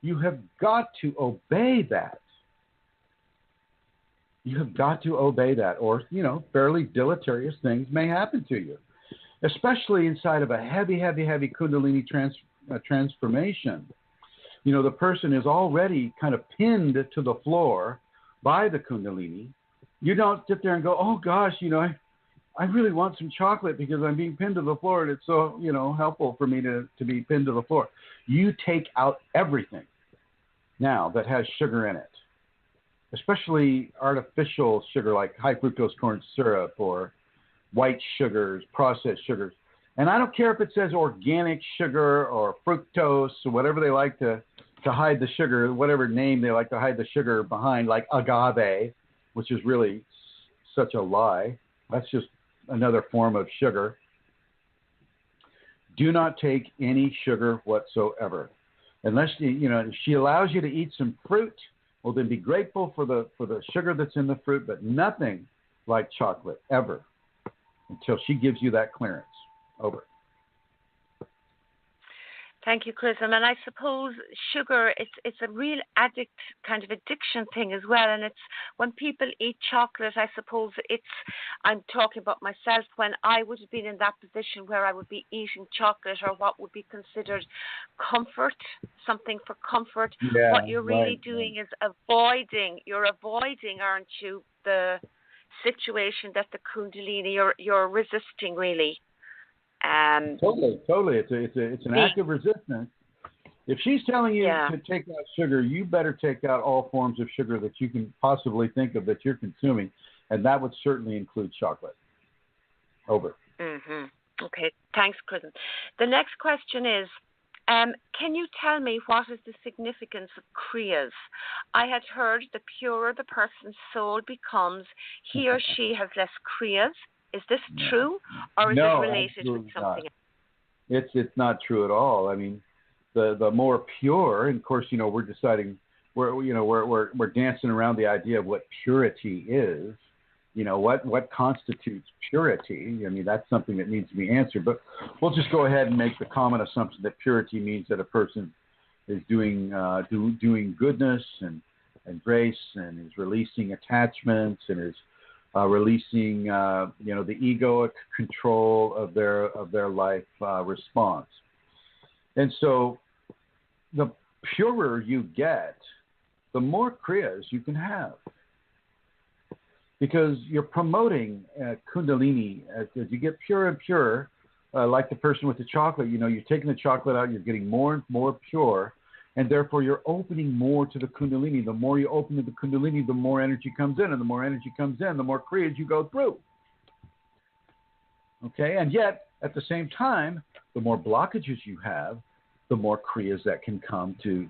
you have got to obey that. You have got to obey that, or, fairly deleterious things may happen to you, especially inside of a heavy, heavy, heavy Kundalini transformation. The person is already kind of pinned to the floor by the Kundalini. You don't sit there and go, oh, gosh, I really want some chocolate because I'm being pinned to the floor and it's so, helpful for me to be pinned to the floor. You take out everything now that has sugar in it, especially artificial sugar like high fructose corn syrup or white sugars, processed sugars. And I don't care if it says organic sugar or fructose or whatever they like to hide the sugar, whatever name they like to hide the sugar behind, like agave, which is really such a lie. That's just another form of sugar. Do not take any sugar whatsoever. Unless she allows you to eat some fruit, well, then be grateful for the sugar that's in the fruit, but nothing like chocolate ever until she gives you that clearance. Over. Thank you, Chrism. And I suppose sugar, it's a real kind of addiction thing as well. And it's when people eat chocolate, I suppose I'm talking about myself, when I would have been in that position where I would be eating chocolate or what would be considered comfort, something for comfort. Yeah, what you're really doing is avoiding, aren't you, the situation that the Kundalini, you're resisting really. Totally. It's an act of resistance. If she's telling you to take out sugar, you better take out all forms of sugar that you can possibly think of that you're consuming, and that would certainly include chocolate. Over. Mm-hmm. Okay, thanks, Chrism. The next question is, can you tell me what is the significance of kriyas? I had heard the purer the person's soul becomes, he or she has less kriyas. Is this true, or is it related with something else? It's not true at all. I mean, the more pure, and of course, we're deciding, we're dancing around the idea of what purity is. What constitutes purity? I mean, that's something that needs to be answered. But we'll just go ahead and make the common assumption that purity means that a person is doing goodness and grace, and is releasing attachments, and is releasing, the egoic control of their life response. And so the purer you get, the more kriyas you can have. Because you're promoting Kundalini as you get purer and purer, like the person with the chocolate. You're taking the chocolate out, you're getting more and more pure, and therefore you're opening more to the Kundalini. The more you open to the Kundalini, the more energy comes in, and the more energy comes in, the more kriyas you go through. Okay, and yet at the same time, the more blockages you have, the more kriyas that can come to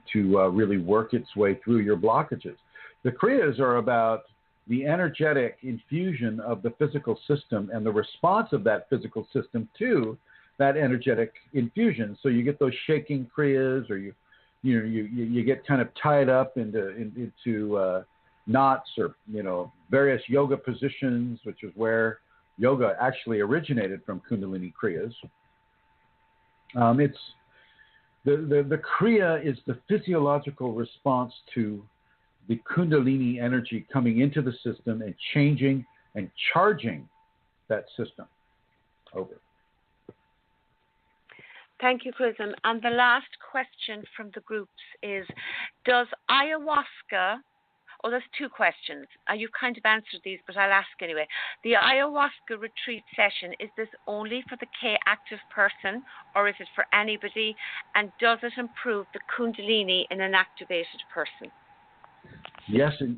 really work its way through your blockages. The kriyas are about the energetic infusion of the physical system and the response of that physical system to that energetic infusion. So you get those shaking kriyas, or you get kind of tied up into knots, or various yoga positions, which is where yoga actually originated from Kundalini kriyas. It's the kriya is the physiological response to the Kundalini energy coming into the system and changing and charging that system. Over. Thank you, Chrism. And the last question from the groups is, does ayahuasca, Oh, there's two questions. You've kind of answered these, but I'll ask anyway. The ayahuasca retreat session, is this only for the K-active person, or is it for anybody? And does it improve the Kundalini in an activated person? Yes, it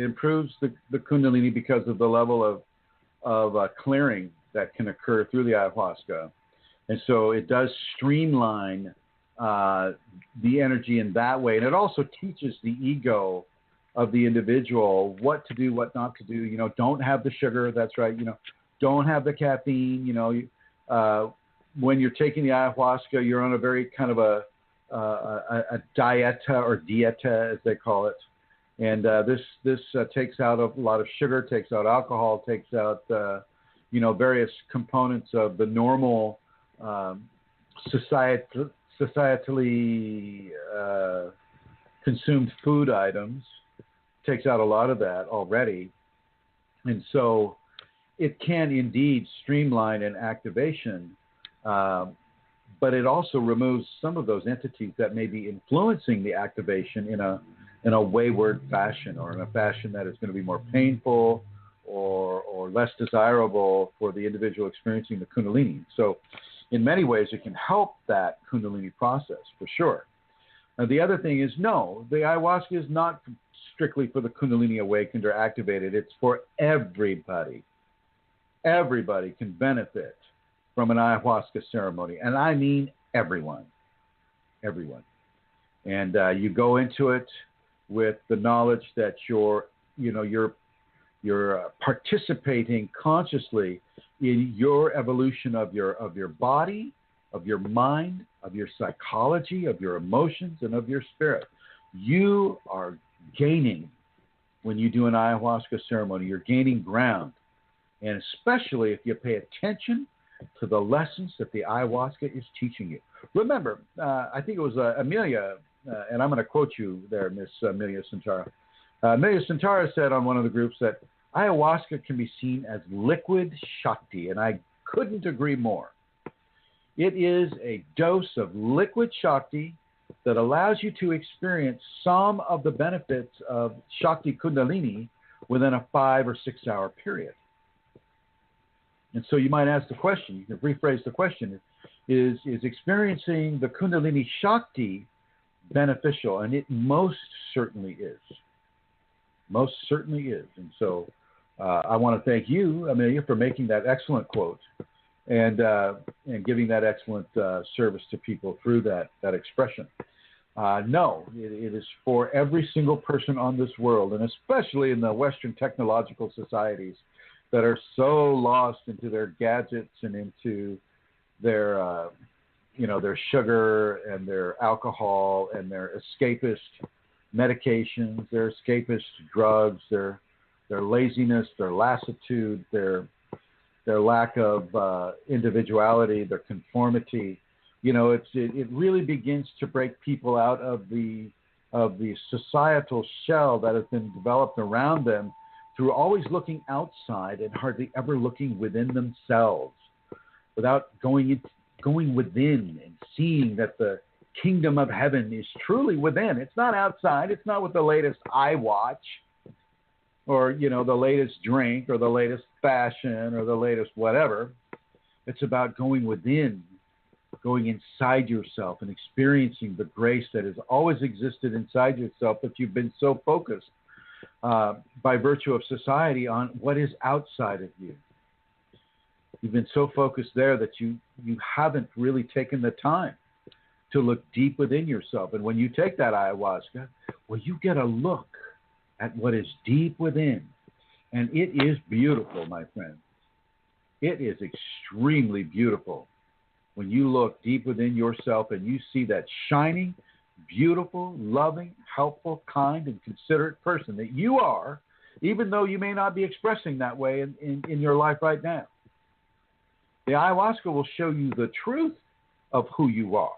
improves the Kundalini because of the level of clearing that can occur through the ayahuasca. And so it does streamline the energy in that way. And it also teaches the ego of the individual what to do, what not to do. You know, don't have the sugar. That's right. You know, don't have the caffeine. You know, when you're taking the ayahuasca, you're on a very kind of a dieta or dieta, as they call it. And this takes out a lot of sugar, takes out alcohol, takes out, various components of the normal societally consumed food items, takes out a lot of that already. And so it can indeed streamline an activation, but it also removes some of those entities that may be influencing the activation in a wayward fashion, or in a fashion that is going to be more painful or less desirable for the individual experiencing the Kundalini. So in many ways, it can help that Kundalini process, for sure. Now, the other thing is, no, the ayahuasca is not strictly for the Kundalini awakened or activated. It's for everybody. Everybody can benefit from an ayahuasca ceremony, and I mean everyone. Everyone. And you go into it with the knowledge that you're participating consciously in your evolution of your body, of your mind, of your psychology, of your emotions, and of your spirit. You are gaining when you do an ayahuasca ceremony. You're gaining ground, and especially if you pay attention to the lessons that the ayahuasca is teaching you. Remember, I think it was Amelia, and I'm going to quote you there, Miss Amelia Santara. Amelia Santara said on one of the groups that ayahuasca can be seen as liquid Shakti, and I couldn't agree more. It is a dose of liquid Shakti that allows you to experience some of the benefits of Shakti Kundalini within a 5 or 6 hour period. And so you might ask the question, you can rephrase the question, is experiencing the Kundalini Shakti beneficial? And it most certainly is. Most certainly is. And so I want to thank you, Amelia, for making that excellent quote and giving that excellent service to people through that expression. No, it is for every single person on this world, and especially in the Western technological societies that are so lost into their gadgets and into their, their sugar and their alcohol and their escapist medications, their escapist drugs, their laziness, their lassitude, their lack of individuality, their conformity. It really begins to break people out of the societal shell that has been developed around them through always looking outside and hardly ever looking within themselves, without going within and seeing that the kingdom of heaven is truly within. It's not outside. It's not with the latest iWatch or, the latest drink or the latest fashion or the latest whatever. It's about going within, going inside yourself and experiencing the grace that has always existed inside yourself, but you've been so focused by virtue of society on what is outside of you. You've been so focused there that you haven't really taken the time to look deep within yourself. And when you take that ayahuasca, well, you get a look at what is deep within. And it is beautiful, my friend. It is extremely beautiful when you look deep within yourself and you see that shining, beautiful, loving, helpful, kind, and considerate person that you are, even though you may not be expressing that way in your life right now. The ayahuasca will show you the truth of who you are,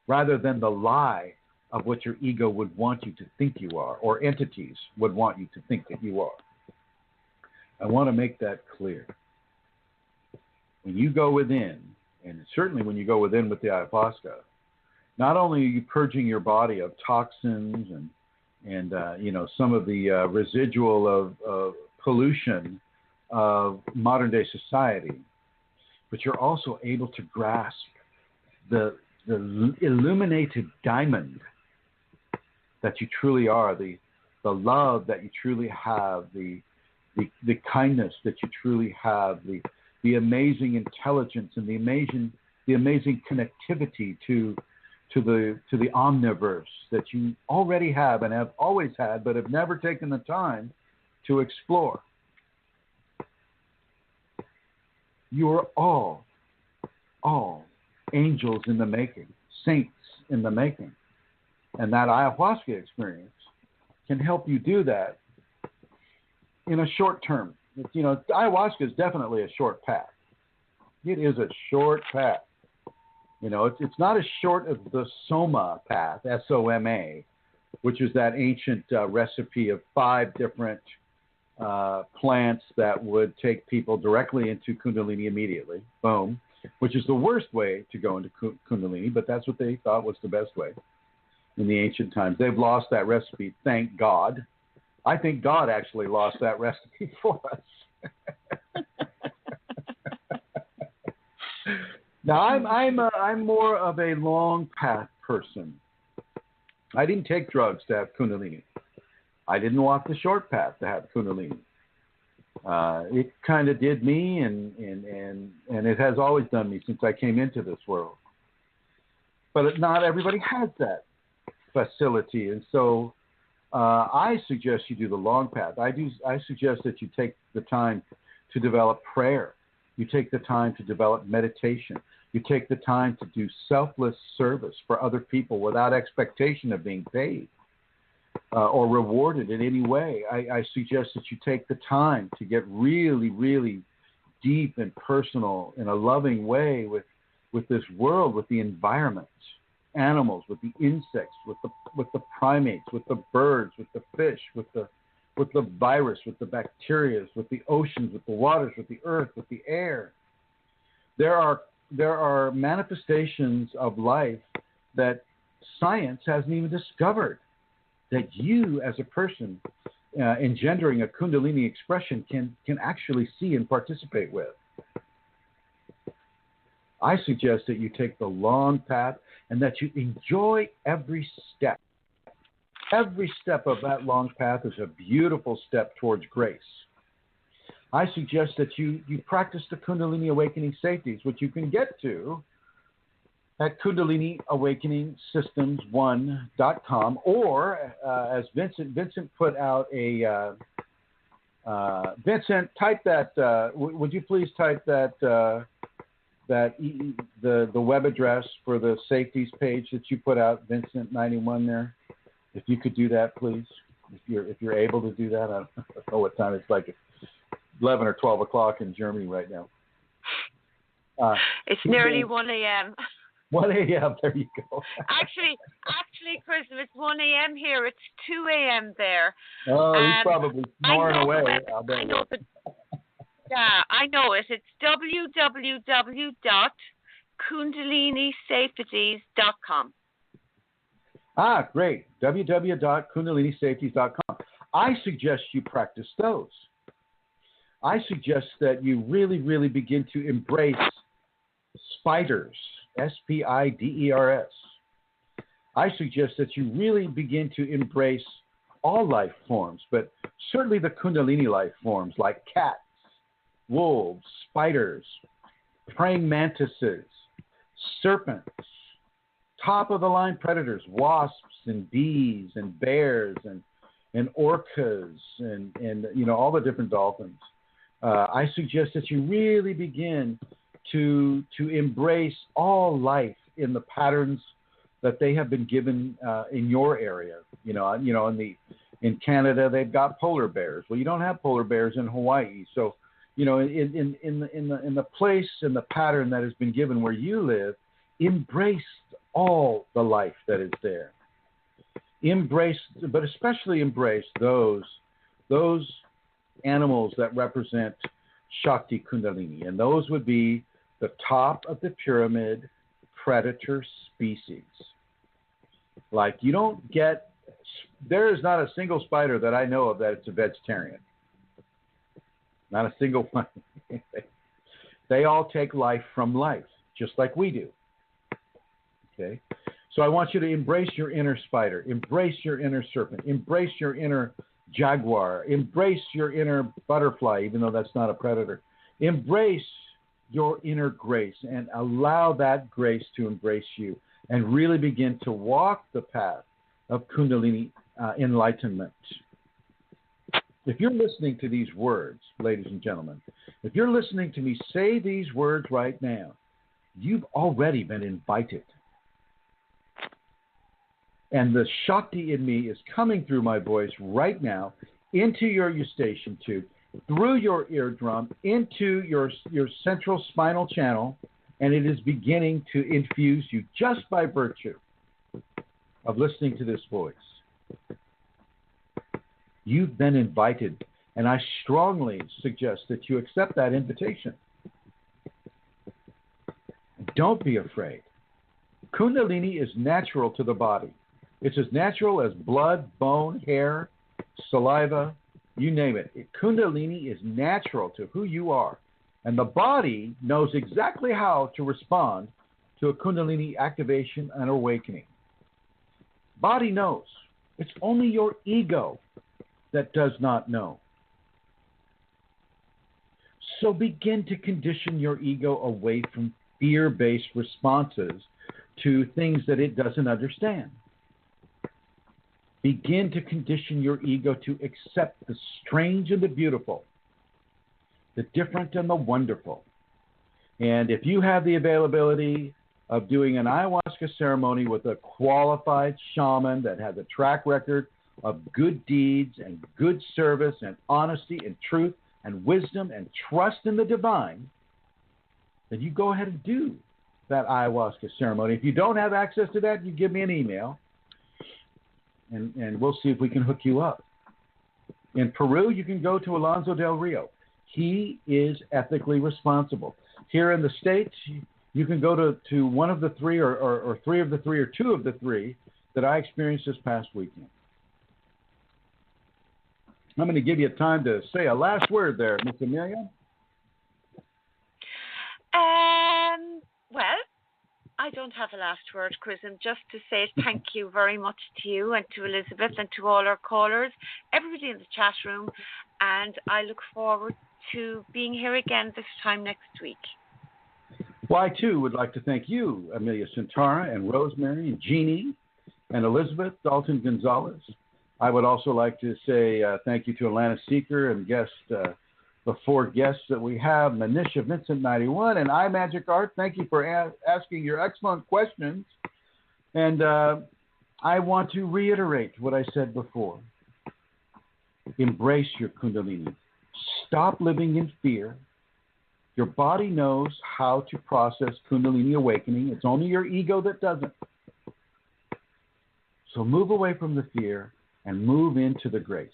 rather than the lie of what your ego would want you to think you are, or entities would want you to think that you are. I want to make that clear. When you go within, and certainly when you go within with the ayahuasca, not only are you purging your body of toxins and some of the residual of pollution of modern day society, but you're also able to grasp the illuminated diamond that you truly are, the love that you truly have, the kindness that you truly have, the amazing intelligence and the amazing connectivity to the omniverse that you already have and have always had, but have never taken the time to explore. You are all angels in the making, saints in the making. And that ayahuasca experience can help you do that in a short term. Ayahuasca is definitely a short path. It is a short path. It's not as short as the Soma path, S-O-M-A, which is that ancient recipe of 5 different plants that would take people directly into Kundalini immediately. Boom. Which is the worst way to go into Kundalini, but that's what they thought was the best way in the ancient times. They've lost that recipe, thank God. I think God actually lost that recipe for us. Now, I'm more of a long path person. I didn't take drugs to have Kundalini. I didn't walk the short path to have Kundalini. It kind of did me, and it has always done me since I came into this world. But not everybody has that facility, and so I suggest you do the long path. I suggest that you take the time to develop prayer. You take the time to develop meditation. You take the time to do selfless service for other people without expectation of being paid or rewarded in any way. I suggest that you take the time to get really, really deep and personal in a loving way with this world, with the environment, animals, with the insects, with the primates, with the birds, with the fish, with the virus, with the bacteria, with the oceans, with the waters, with the earth, with the air. There are manifestations of life that science hasn't even discovered, that you as a person engendering a Kundalini expression can actually see and participate with. I suggest that you take the long path and that you enjoy every step. Every step of that long path is a beautiful step towards grace. I suggest that you practice the Kundalini Awakening Safeties, which you can get to at KundaliniAwakeningSystems1.com, or as Vincent put out a Vincent, type that. Would you please type that the web address for the safeties page that you put out, Vincent91 there? If you could do that, please. If you're able to do that, I don't know what time it's like. 11 or 12 o'clock in Germany right now. It's nearly 1 a.m. 1 a.m. There you go. Actually, Chrism, it's 1 a.m. here. It's 2 a.m. there. Oh, he's probably snoring away. I know it. It's www.kundalinisafeties.com. Ah, great. www.kundalinisafeties.com. I suggest you practice those. I suggest that you really, really begin to embrace spiders, S-P-I-D-E-R-S. I suggest that you really begin to embrace all life forms, but certainly the Kundalini life forms like cats, wolves, spiders, praying mantises, serpents, top-of-the-line predators, wasps and bees and bears and orcas and all the different dolphins. I suggest that you really begin to embrace all life in the patterns that they have been given in your area. In Canada they've got polar bears. Well, you don't have polar bears in Hawaii, so in the place and the pattern that has been given where you live, embrace all the life that is there. Embrace, but especially embrace those animals that represent Shakti Kundalini, and those would be the top of the pyramid predator species. Like you don't get, there is not a single spider that I know of that it's a vegetarian. Not a single one. They all take life from life, just like we do. Okay? So I want you to embrace your inner spider, embrace your inner serpent, embrace your inner jaguar, embrace your inner butterfly, even though that's not a predator. Embrace your inner grace and allow that grace to embrace you and really begin to walk the path of Kundalini enlightenment. If you're listening to these words, ladies and gentlemen, if you're listening to me say these words right now, you've already been invited. And the Shakti in me is coming through my voice right now into your eustachian tube, through your eardrum, into your central spinal channel, and it is beginning to infuse you just by virtue of listening to this voice. You've been invited, and I strongly suggest that you accept that invitation. Don't be afraid. Kundalini is natural to the body. It's as natural as blood, bone, hair, saliva, you name it. Kundalini is natural to who you are. And the body knows exactly how to respond to a Kundalini activation and awakening. Body knows. It's only your ego that does not know. So begin to condition your ego away from fear-based responses to things that it doesn't understand. Begin to condition your ego to accept the strange and the beautiful, the different and the wonderful. And if you have the availability of doing an ayahuasca ceremony with a qualified shaman that has a track record of good deeds and good service and honesty and truth and wisdom and trust in the divine, then you go ahead and do that ayahuasca ceremony. If you don't have access to that, you give me an email, and we'll see if we can hook you up. In Peru, you can go to Alonso del Rio. He is ethically responsible. Here in the States, you can go to one of the three or three of the three or two of the three that I experienced this past weekend. I'm going to give you time to say a last word there, Miss Amelia. Well, I don't have a last word, Chrism, just to say thank you very much to you and to Elizabeth and to all our callers, everybody in the chat room, and I look forward to being here again this time next week. Well, I, too, would like to thank you, Amelia Centara, and Rosemary, and Jeannie, and Elizabeth Dalton Gonzalez. I would also like to say thank you to Alana Seeker and the four guests that we have, Manisha Vincent 91 and iMagic Art. Thank you for asking your excellent questions. And I want to reiterate what I said before. Embrace your Kundalini. Stop living in fear. Your body knows how to process Kundalini awakening. It's only your ego that doesn't. So move away from the fear and move into the grace.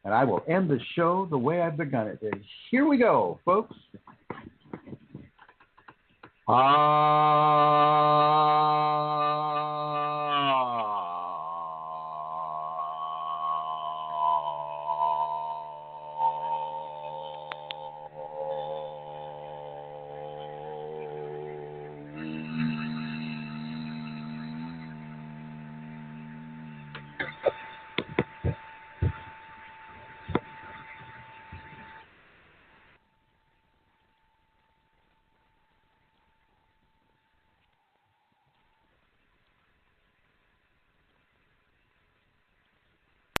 And I will end the show the way I've begun it. And here we go, folks. Ah.